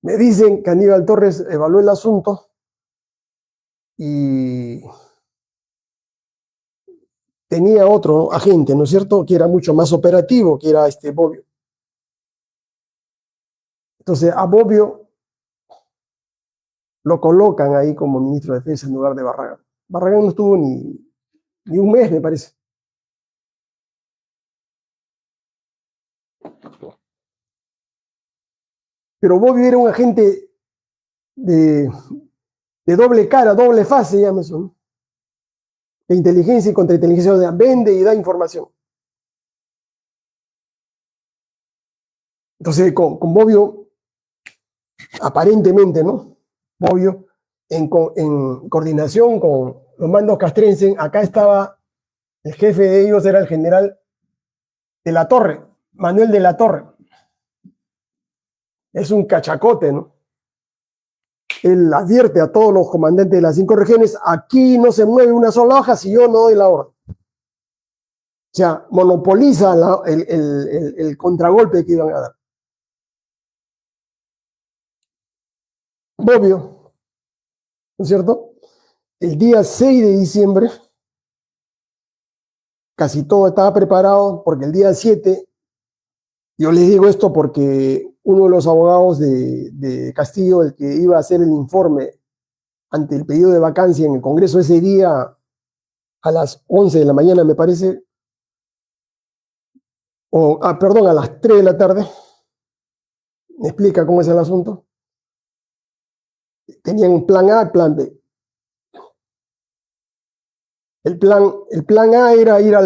me dicen que Aníbal Torres evaluó el asunto y tenía otro agente, ¿no es cierto?, que era mucho más operativo, que era Bobbio. Entonces a Bobbio lo colocan ahí como ministro de Defensa en lugar de Barragán. Barragán no estuvo ni un mes, me parece. Pero Bobbio era un agente de doble cara, doble fase, llame eso, ¿no? De inteligencia y contrainteligencia, o sea, vende y da información. Entonces, con Bobbio, aparentemente, ¿no? Bobbio, en coordinación con los mandos castrenses, acá estaba el jefe de ellos, era el general de la Torre, Manuel de la Torre. Es un cachacote, ¿no? Él advierte a todos los comandantes de las 5 regiones, aquí no se mueve una sola hoja si yo no doy la orden. O sea, monopoliza el contragolpe que iban a dar. Bobbio, ¿no es cierto? El día 6 de diciembre, casi todo estaba preparado, porque el día 7, yo les digo esto porque uno de los abogados de Castillo, el que iba a hacer el informe ante el pedido de vacancia en el Congreso ese día a las 11 de la mañana, me parece, perdón, a las 3 de la tarde, me explica cómo es el asunto. Tenían un plan A, plan B. El plan A era ir a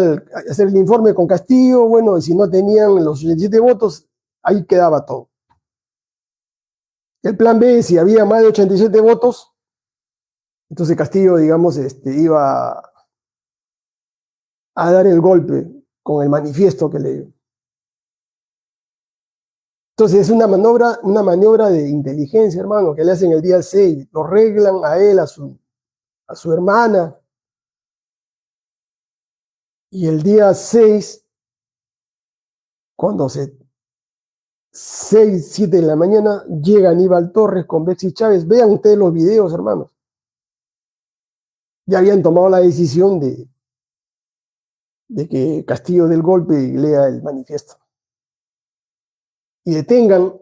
hacer el informe con Castillo, bueno, y si no tenían los 87 votos, ahí quedaba todo. El plan B, si había más de 87 votos, entonces Castillo, digamos, iba a dar el golpe con el manifiesto que le dio. Entonces es una maniobra de inteligencia, hermano, que le hacen el día 6, lo arreglan a él, a su hermana, y el día 6, cuando 6, 7 de la mañana, llega Aníbal Torres con Betsy Chávez. Vean ustedes los videos, hermanos. Ya habían tomado la decisión de que Castillo dé el golpe y lea el manifiesto. Y detengan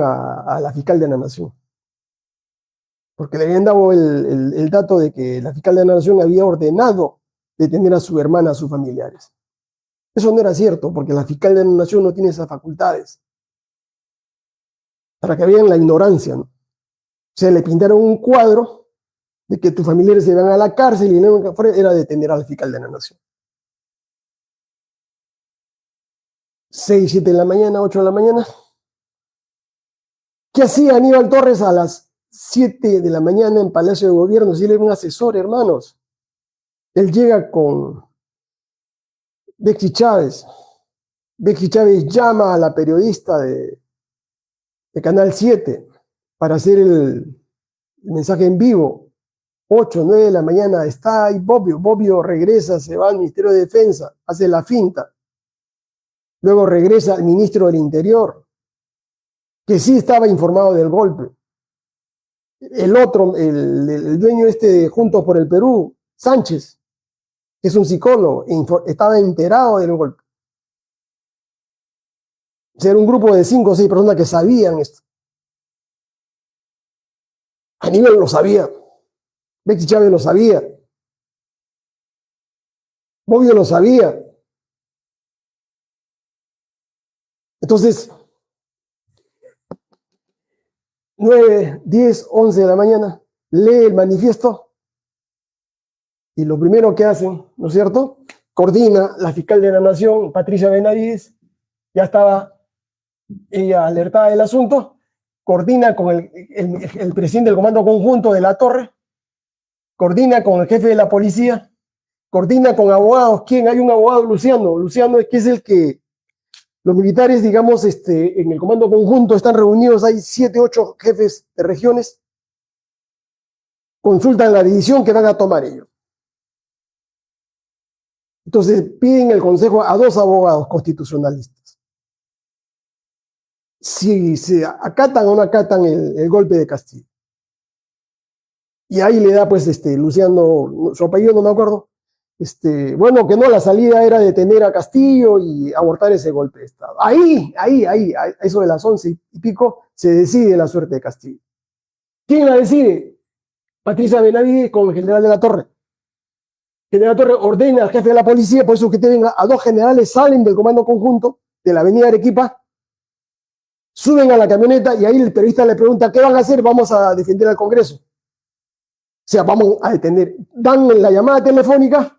a la fiscal de la Nación. porque le habían dado el dato de que la fiscal de la Nación había ordenado detener a su hermana, a sus familiares. Eso no era cierto, porque la fiscal de la Nación no tiene esas facultades. Para que vean la ignorancia, ¿no? O sea, le pintaron un cuadro de que tus familiares se van a la cárcel y lo único que fue era detener al fiscal de la Nación. 6, 7 de la mañana, 8 de la mañana. ¿Qué hacía Aníbal Torres a las 7 de la mañana en Palacio de Gobierno? Si él era un asesor, hermanos. Él llega con Bexy Chávez. Bexy Chávez llama a la periodista de Canal 7 para hacer el mensaje en vivo. 8, 9 de la mañana está ahí Bobbio. Bobbio regresa, se va al Ministerio de Defensa, hace la finta. Luego regresa al ministro del Interior, que sí estaba informado del golpe. El otro, el dueño de Juntos por el Perú, Sánchez, que es un psicólogo, estaba enterado del golpe. O sea, era un grupo de 5 o 6 personas que sabían esto. Aníbal lo sabía. Bexy Chávez lo sabía. Bobbio lo sabía. Entonces, 9, 10, 11 de la mañana, lee el manifiesto y lo primero que hacen, ¿no es cierto? Coordina la fiscal de la Nación, Patricia Benavides, ya estaba ella alertada del asunto, coordina con el presidente del Comando Conjunto de la Torre, coordina con el jefe de la policía, coordina con abogados. ¿Quién? Hay un abogado, Luciano. Luciano, que es el que los militares, digamos, en el Comando Conjunto están reunidos, hay 7, 8 jefes de regiones, consultan la decisión que van a tomar ellos. Entonces piden el consejo a 2 abogados constitucionalistas. Si se acatan o no acatan el golpe de Castillo. Y ahí le da, pues, Luciano, su apellido no me acuerdo, bueno, que no, la salida era detener a Castillo y abortar ese golpe de Estado. Ahí, a eso de las 11 y pico, se decide la suerte de Castillo. ¿Quién la decide? Patricia Benavides con el general de la Torre. El general de la Torre ordena al jefe de la policía, por eso que tienen a 2 generales, salen del comando conjunto de la avenida Arequipa, suben a la camioneta y ahí el periodista le pregunta, ¿qué van a hacer? Vamos a defender al Congreso. O sea, vamos a detener. Dan la llamada telefónica.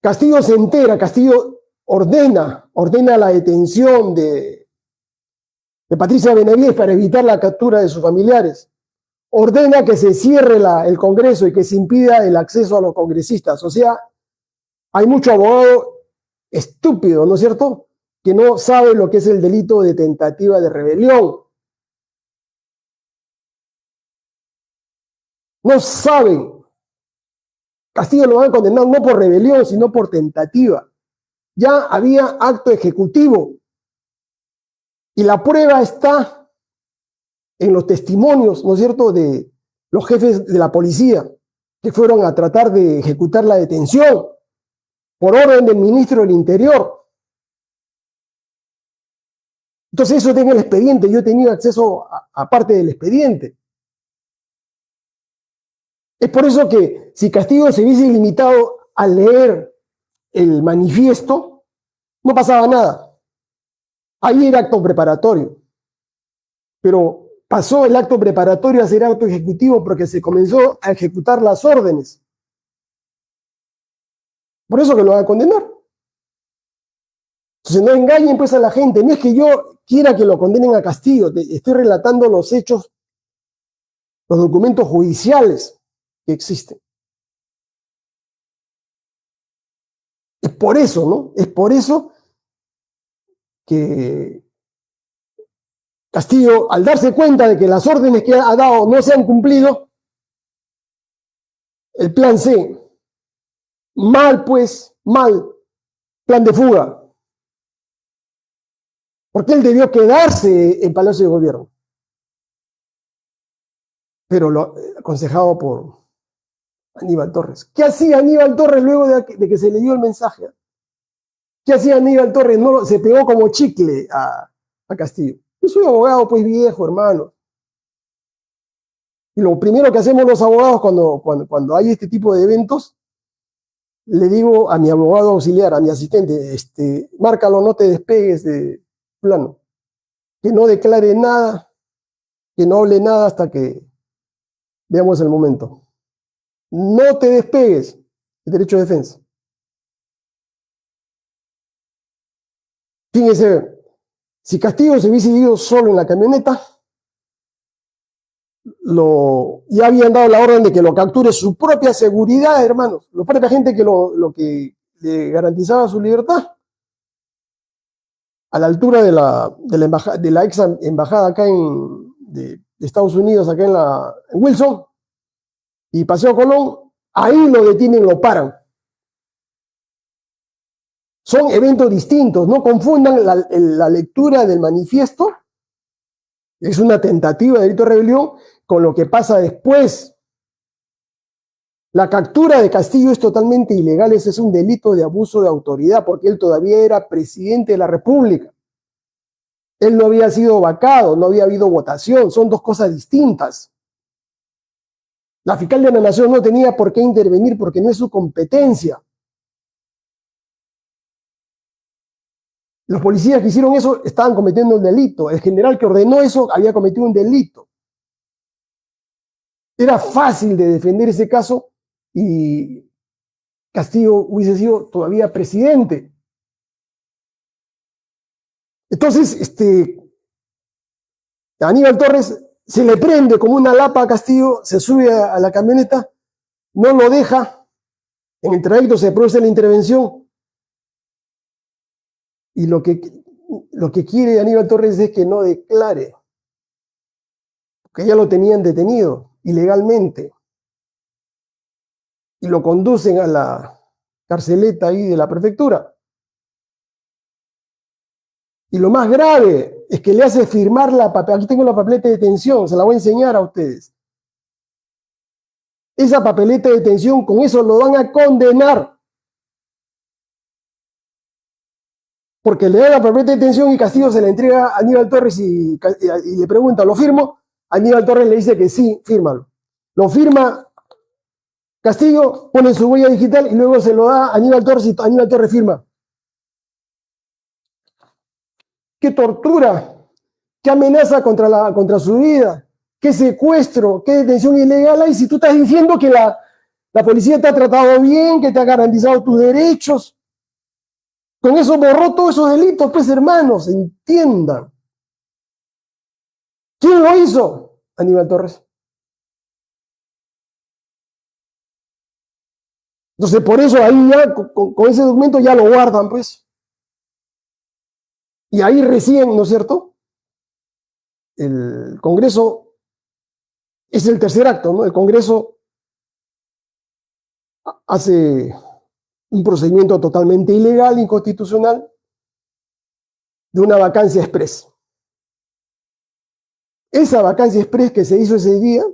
Castillo se entera, Castillo ordena la detención de Patricia Benavides para evitar la captura de sus familiares. Ordena que se cierre el Congreso y que se impida el acceso a los congresistas. O sea, hay mucho abogado estúpido, ¿no es cierto?, que no sabe lo que es el delito de tentativa de rebelión. No saben. Castillo lo van a condenar no por rebelión, sino por tentativa. Ya había acto ejecutivo. Y la prueba está en los testimonios, ¿no es cierto?, de los jefes de la policía que fueron a tratar de ejecutar la detención por orden del ministro del Interior. Entonces eso tengo el expediente, yo he tenido acceso a parte del expediente. Es por eso que si Castillo se hubiese limitado a leer el manifiesto, no pasaba nada. Ahí era acto preparatorio. Pero pasó el acto preparatorio a ser acto ejecutivo porque se comenzó a ejecutar las órdenes. Por eso que lo van a condenar. Entonces no engañen pues a la gente. No es que yo quiera que lo condenen a Castillo. Estoy relatando los hechos, los documentos judiciales que existen. Es por eso, ¿no? Es por eso que Castillo, al darse cuenta de que las órdenes que ha dado no se han cumplido, el plan C, mal, plan de fuga. Porque él debió quedarse en Palacio de Gobierno. Pero lo aconsejado por Aníbal Torres. ¿Qué hacía Aníbal Torres luego de que se le dio el mensaje? ¿Qué hacía Aníbal Torres? No, se pegó como chicle a Castillo. Yo soy abogado, pues viejo, hermano. Y lo primero que hacemos los abogados cuando hay este tipo de eventos, le digo a mi abogado auxiliar, a mi asistente, márcalo, no te despegues de plano, que no declare nada, que no hable nada hasta que veamos el momento. No te despegues, el derecho de defensa. Fíjense, si Castillo se hubiese ido solo en la camioneta, ya habían dado la orden de que lo capture su propia seguridad, hermanos, la propia gente que lo que le garantizaba su libertad, a la altura de la ex embajada acá de Estados Unidos, acá en Wilson, y Paseo Colón, ahí lo detienen, lo paran. Son eventos distintos, no confundan la lectura del manifiesto, es una tentativa de delito de rebelión, con lo que pasa después. La captura de Castillo es totalmente ilegal, ese es un delito de abuso de autoridad, porque él todavía era presidente de la República. Él no había sido vacado, no había habido votación, son dos cosas distintas. La fiscal de la Nación no tenía por qué intervenir porque no es su competencia. Los policías que hicieron eso estaban cometiendo un delito. El general que ordenó eso había cometido un delito. Era fácil de defender ese caso y Castillo hubiese sido todavía presidente. Entonces, Aníbal Torres se le prende como una lapa a Castillo, se sube a la camioneta, no lo deja, en el trayecto se produce la intervención y lo que quiere Aníbal Torres es que no declare, porque ya lo tenían detenido ilegalmente y lo conducen a la carceleta ahí de la prefectura. Y lo más grave es que le hace firmar aquí tengo la papeleta de detención, se la voy a enseñar a ustedes. Esa papeleta de detención, con eso lo van a condenar. Porque le da la papeleta de detención y Castillo se la entrega a Aníbal Torres y le pregunta, ¿lo firmo? Aníbal Torres le dice que sí, fírmalo. Lo firma Castillo, pone su huella digital y luego se lo da a Aníbal Torres y Aníbal Torres firma. ¡Qué tortura! ¡Qué amenaza contra su vida! ¡Qué secuestro! ¡Qué detención ilegal hay si tú estás diciendo que la policía te ha tratado bien, que te ha garantizado tus derechos? Con eso borró todos esos delitos, pues hermanos, entiendan. ¿Quién lo hizo? Aníbal Torres. Entonces, por eso ahí ya, con ese documento ya lo guardan, pues. Y ahí recién, ¿no es cierto? El Congreso es el tercer acto, ¿no? El Congreso hace un procedimiento totalmente ilegal, inconstitucional, de una vacancia express. Esa vacancia express que se hizo ese día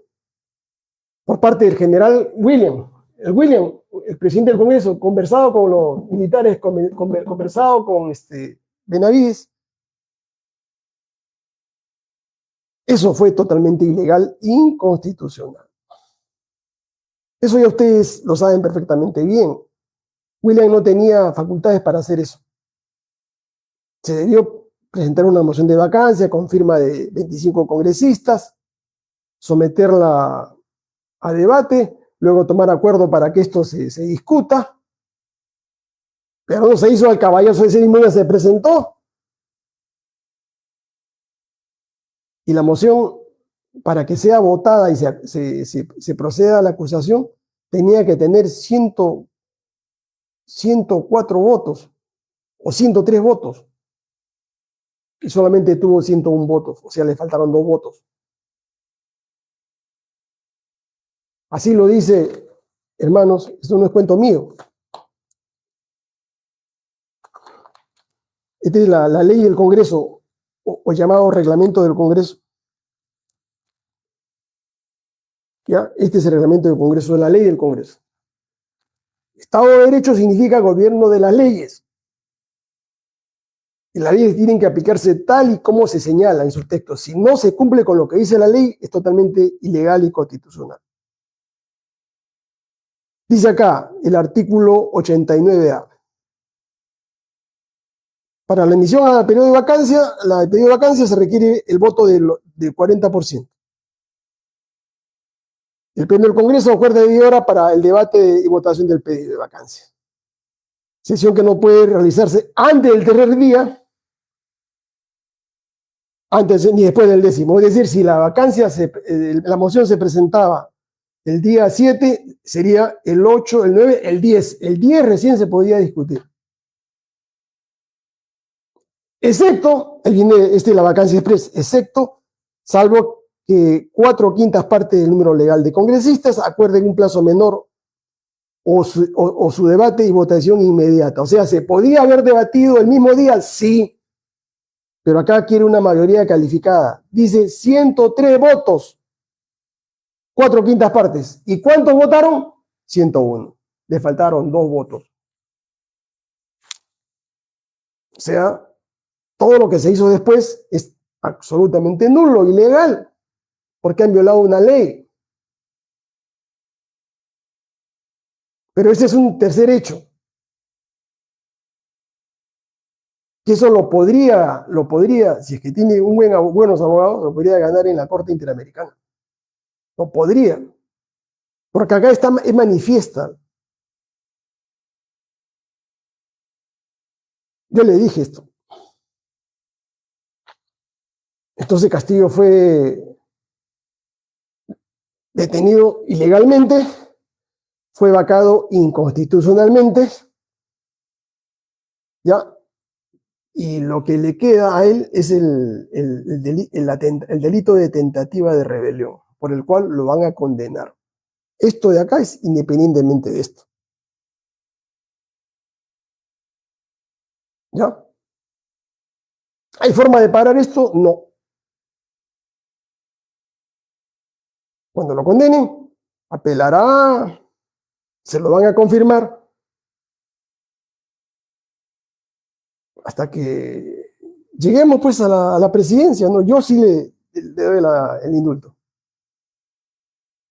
por parte del general William, el presidente del Congreso, conversado con los militares, conversado con Benavides, eso fue totalmente ilegal, inconstitucional. Eso ya ustedes lo saben perfectamente bien. William no tenía facultades para hacer eso. Se debió presentar una moción de vacancia con firma de 25 congresistas, someterla a debate, luego tomar acuerdo para que esto se discuta, pero no se hizo. Al caballazo ese mismo día se presentó y la moción, para que sea votada y se proceda a la acusación, tenía que tener 104 votos o 103 votos y solamente tuvo 101 votos, o sea, le faltaron 2 votos. Así lo dice, hermanos, esto no es cuento mío. Esta es la ley del Congreso, o llamado reglamento del Congreso. ¿Ya? Este es el reglamento del Congreso, de la ley del Congreso. Estado de Derecho significa gobierno de las leyes. Y las leyes tienen que aplicarse tal y como se señala en sus textos. Si no se cumple con lo que dice la ley, es totalmente ilegal y constitucional. Dice acá el artículo 89A. Para la emisión al periodo de vacancia, se requiere el voto del 40%. El Pleno del Congreso acuerda de hora para el debate y votación del pedido de vacancia. Sesión que no puede realizarse antes del tercer día, antes ni después del 10º. Es decir, si la vacancia, la moción se presentaba el día 7, sería el 8, el 9, el 10. El 10 recién se podía discutir. Excepto, ahí viene la vacancia express, excepto, salvo que 4/5 partes del número legal de congresistas acuerden un plazo menor o su debate y votación inmediata. O sea, ¿se podía haber debatido el mismo día? Sí. Pero acá quiere una mayoría calificada. Dice 103 votos, 4/5 partes. ¿Y cuántos votaron? 101. Le faltaron 2 votos. O sea, todo lo que se hizo después es absolutamente nulo, ilegal, porque han violado una ley. Pero ese es un tercer hecho. Que eso lo podría, si es que tiene buenos abogados, lo podría ganar en la Corte Interamericana. Lo podría. Porque acá es manifiesta. Yo le dije esto. Entonces Castillo fue detenido ilegalmente, fue vacado inconstitucionalmente, ¿ya? Y lo que le queda a él es el delito de tentativa de rebelión, por el cual lo van a condenar. Esto de acá es independientemente de esto. ¿Ya? ¿Hay forma de parar esto? No. Cuando lo condenen, apelará, se lo van a confirmar, hasta que lleguemos pues a la presidencia, ¿no? Yo sí le doy el indulto.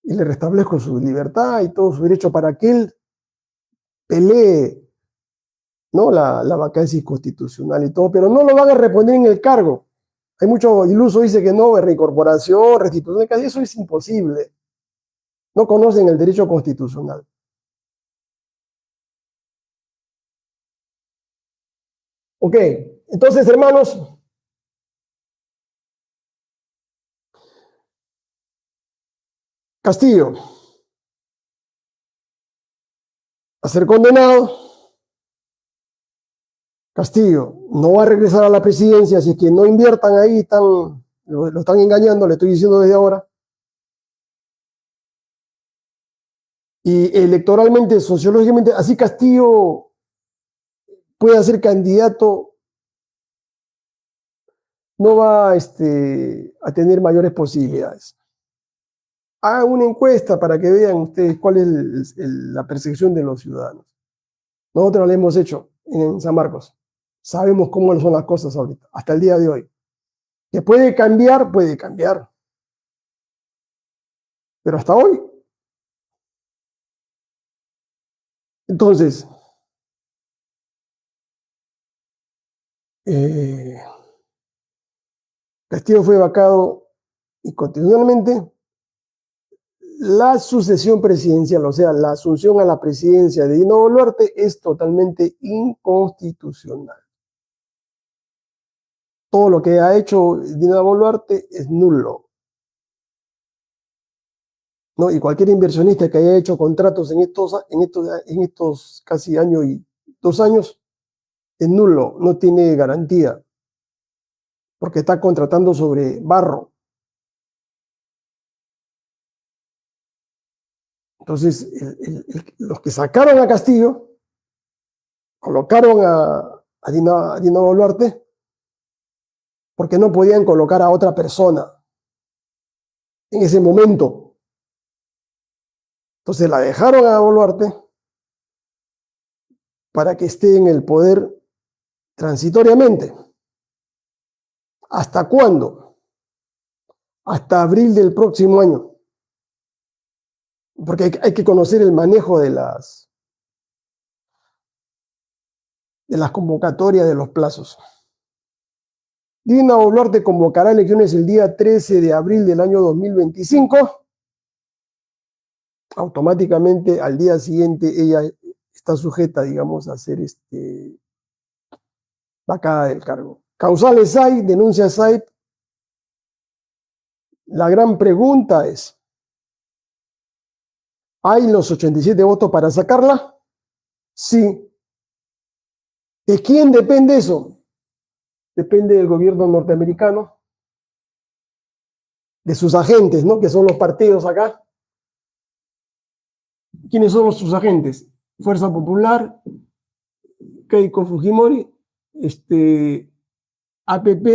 Y le restablezco su libertad y todo su derecho para que él pelee, ¿no? La vacancia inconstitucional y todo, pero no lo van a reponer en el cargo. Hay mucho iluso, dice que no, reincorporación, restitución, eso es imposible. No conocen el derecho constitucional. Ok, entonces, hermanos, Castillo, a ser condenado. Castillo no va a regresar a la presidencia, así que no inviertan ahí, lo están engañando, le estoy diciendo desde ahora. Y electoralmente, sociológicamente, así Castillo puede ser candidato, no va a tener mayores posibilidades. Hagan una encuesta para que vean ustedes cuál es la percepción de los ciudadanos. Nosotros lo hemos hecho en San Marcos. Sabemos cómo son las cosas ahorita, hasta el día de hoy. Que puede cambiar, puede cambiar. Pero hasta hoy. Entonces, Castillo fue vacado inconstitucionalmente. La sucesión presidencial, o sea, la asunción a la presidencia de Dina Boluarte es totalmente inconstitucional. Todo lo que ha hecho Dina Boluarte es nulo, ¿no? Y cualquier inversionista que haya hecho contratos en estos casi año y 2 años es nulo, no tiene garantía, porque está contratando sobre barro. Entonces, los que sacaron a Castillo, colocaron a Dina Boluarte, porque no podían colocar a otra persona en ese momento. Entonces la dejaron a Boluarte para que esté en el poder transitoriamente. ¿Hasta cuándo? Hasta abril del próximo año. Porque hay que conocer el manejo de las convocatorias, de los plazos. Dina Boluarte convocará elecciones el día 13 de abril del año 2025. Automáticamente al día siguiente ella está sujeta, digamos, a ser vacada del cargo. Causales hay, denuncias hay. La gran pregunta es, ¿hay los 87 votos para sacarla? Sí. ¿De quién depende eso? Depende del gobierno norteamericano, de sus agentes, ¿no? Que son los partidos acá. ¿Quiénes son sus agentes? Fuerza Popular, Keiko Fujimori, APP,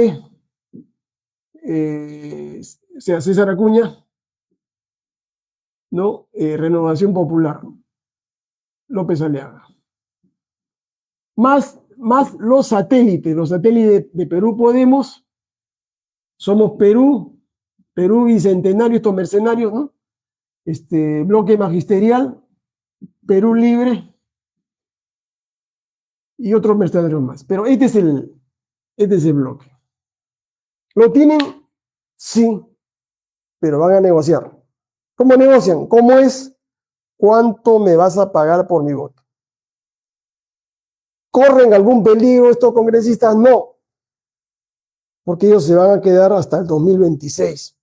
César Acuña, ¿no? Renovación Popular, López Aliaga. Más los satélites de Perú Podemos, Somos Perú, Perú Bicentenario, estos mercenarios, ¿no? Bloque Magisterial, Perú Libre y otros mercenarios más. Pero este es el bloque. ¿Lo tienen? Sí, pero van a negociar. ¿Cómo negocian? ¿Cómo es? ¿Cuánto me vas a pagar por mi voto? ¿Corren algún peligro estos congresistas? No, porque ellos se van a quedar hasta el 2026.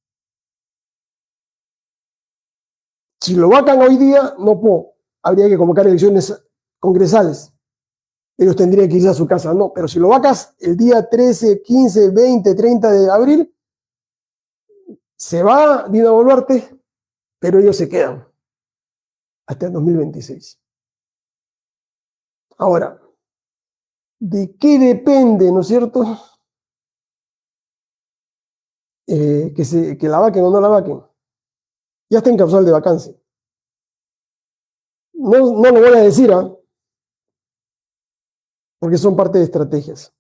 Si lo vacan hoy día, no puedo. Habría que convocar elecciones congresales. Ellos tendrían que irse a su casa, no. Pero si lo vacas el día 13, 15, 20, 30 de abril, se va Dina Boluarte, pero ellos se quedan hasta el 2026. Ahora, ¿de qué depende, no es cierto? Que la vaquen o no la vaquen. Ya está en causal de vacancia. No lo voy a decir, porque son parte de estrategias.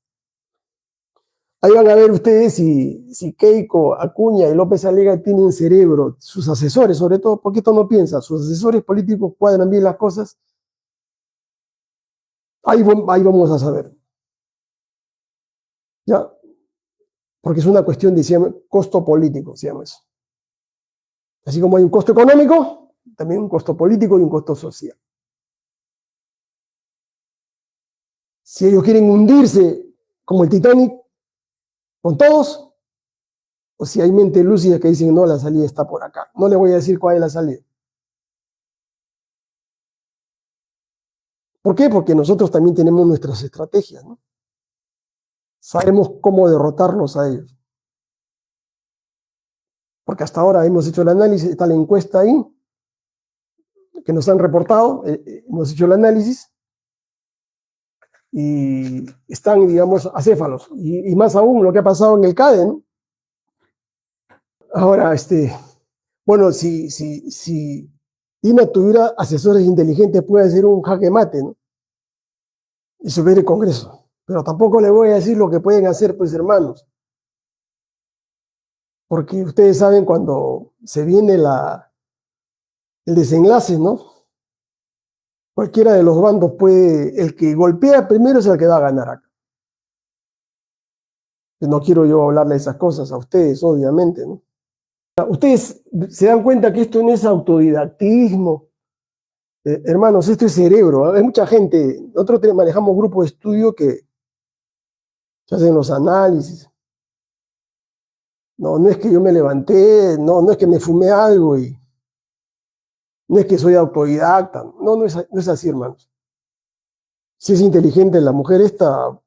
Ahí van a ver ustedes si Keiko, Acuña y López Aliaga tienen cerebro, sus asesores sobre todo, porque esto no piensa, sus asesores políticos cuadran bien las cosas. Ahí vamos a saber. ¿Ya? Porque es una cuestión de costo político, se llama eso. Así como hay un costo económico, también un costo político y un costo social. Si ellos quieren hundirse como el Titanic, con todos, o si hay mentes lúcidas que dicen, no, la salida está por acá. No les voy a decir cuál es la salida. ¿Por qué? Porque nosotros también tenemos nuestras estrategias, ¿no? Sabemos cómo derrotarlos a ellos. Porque hasta ahora hemos hecho el análisis, está la encuesta ahí, que nos han reportado, hemos hecho el análisis, y están, digamos, acéfalos. Y más aún lo que ha pasado en el CADE, ¿no? Ahora, bueno, si Dina tuviera asesores inteligentes, puede hacer un jaque mate, ¿no? Y subir el Congreso. Pero tampoco le voy a decir lo que pueden hacer, pues, hermanos. Porque ustedes saben cuando se viene el desenlace, ¿no? Cualquiera de los bandos puede, el que golpea primero es el que va a ganar acá. No quiero yo hablarle de esas cosas a ustedes, obviamente, ¿no? Ustedes se dan cuenta que esto no es autodidactismo. Hermanos, esto es cerebro. Hay mucha gente, nosotros manejamos grupos de estudio que se hacen los análisis. No es que yo me levanté, no es que me fumé algo y no es que soy autodidacta. No es así, hermanos. Si es inteligente la mujer esta,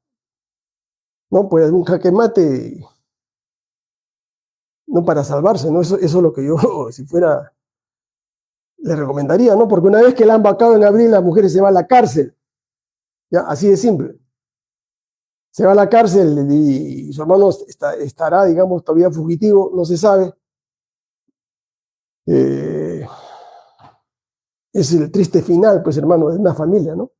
no, pues un jaque mate, no para salvarse, ¿no? Eso es lo que yo, si fuera, le recomendaría, ¿no? Porque una vez que la han vacado en abril, la mujer se va a la cárcel. Ya, así de simple. Se va a la cárcel y su hermano estará, digamos, todavía fugitivo, no se sabe. Es el triste final, pues, hermano, de una familia, ¿no?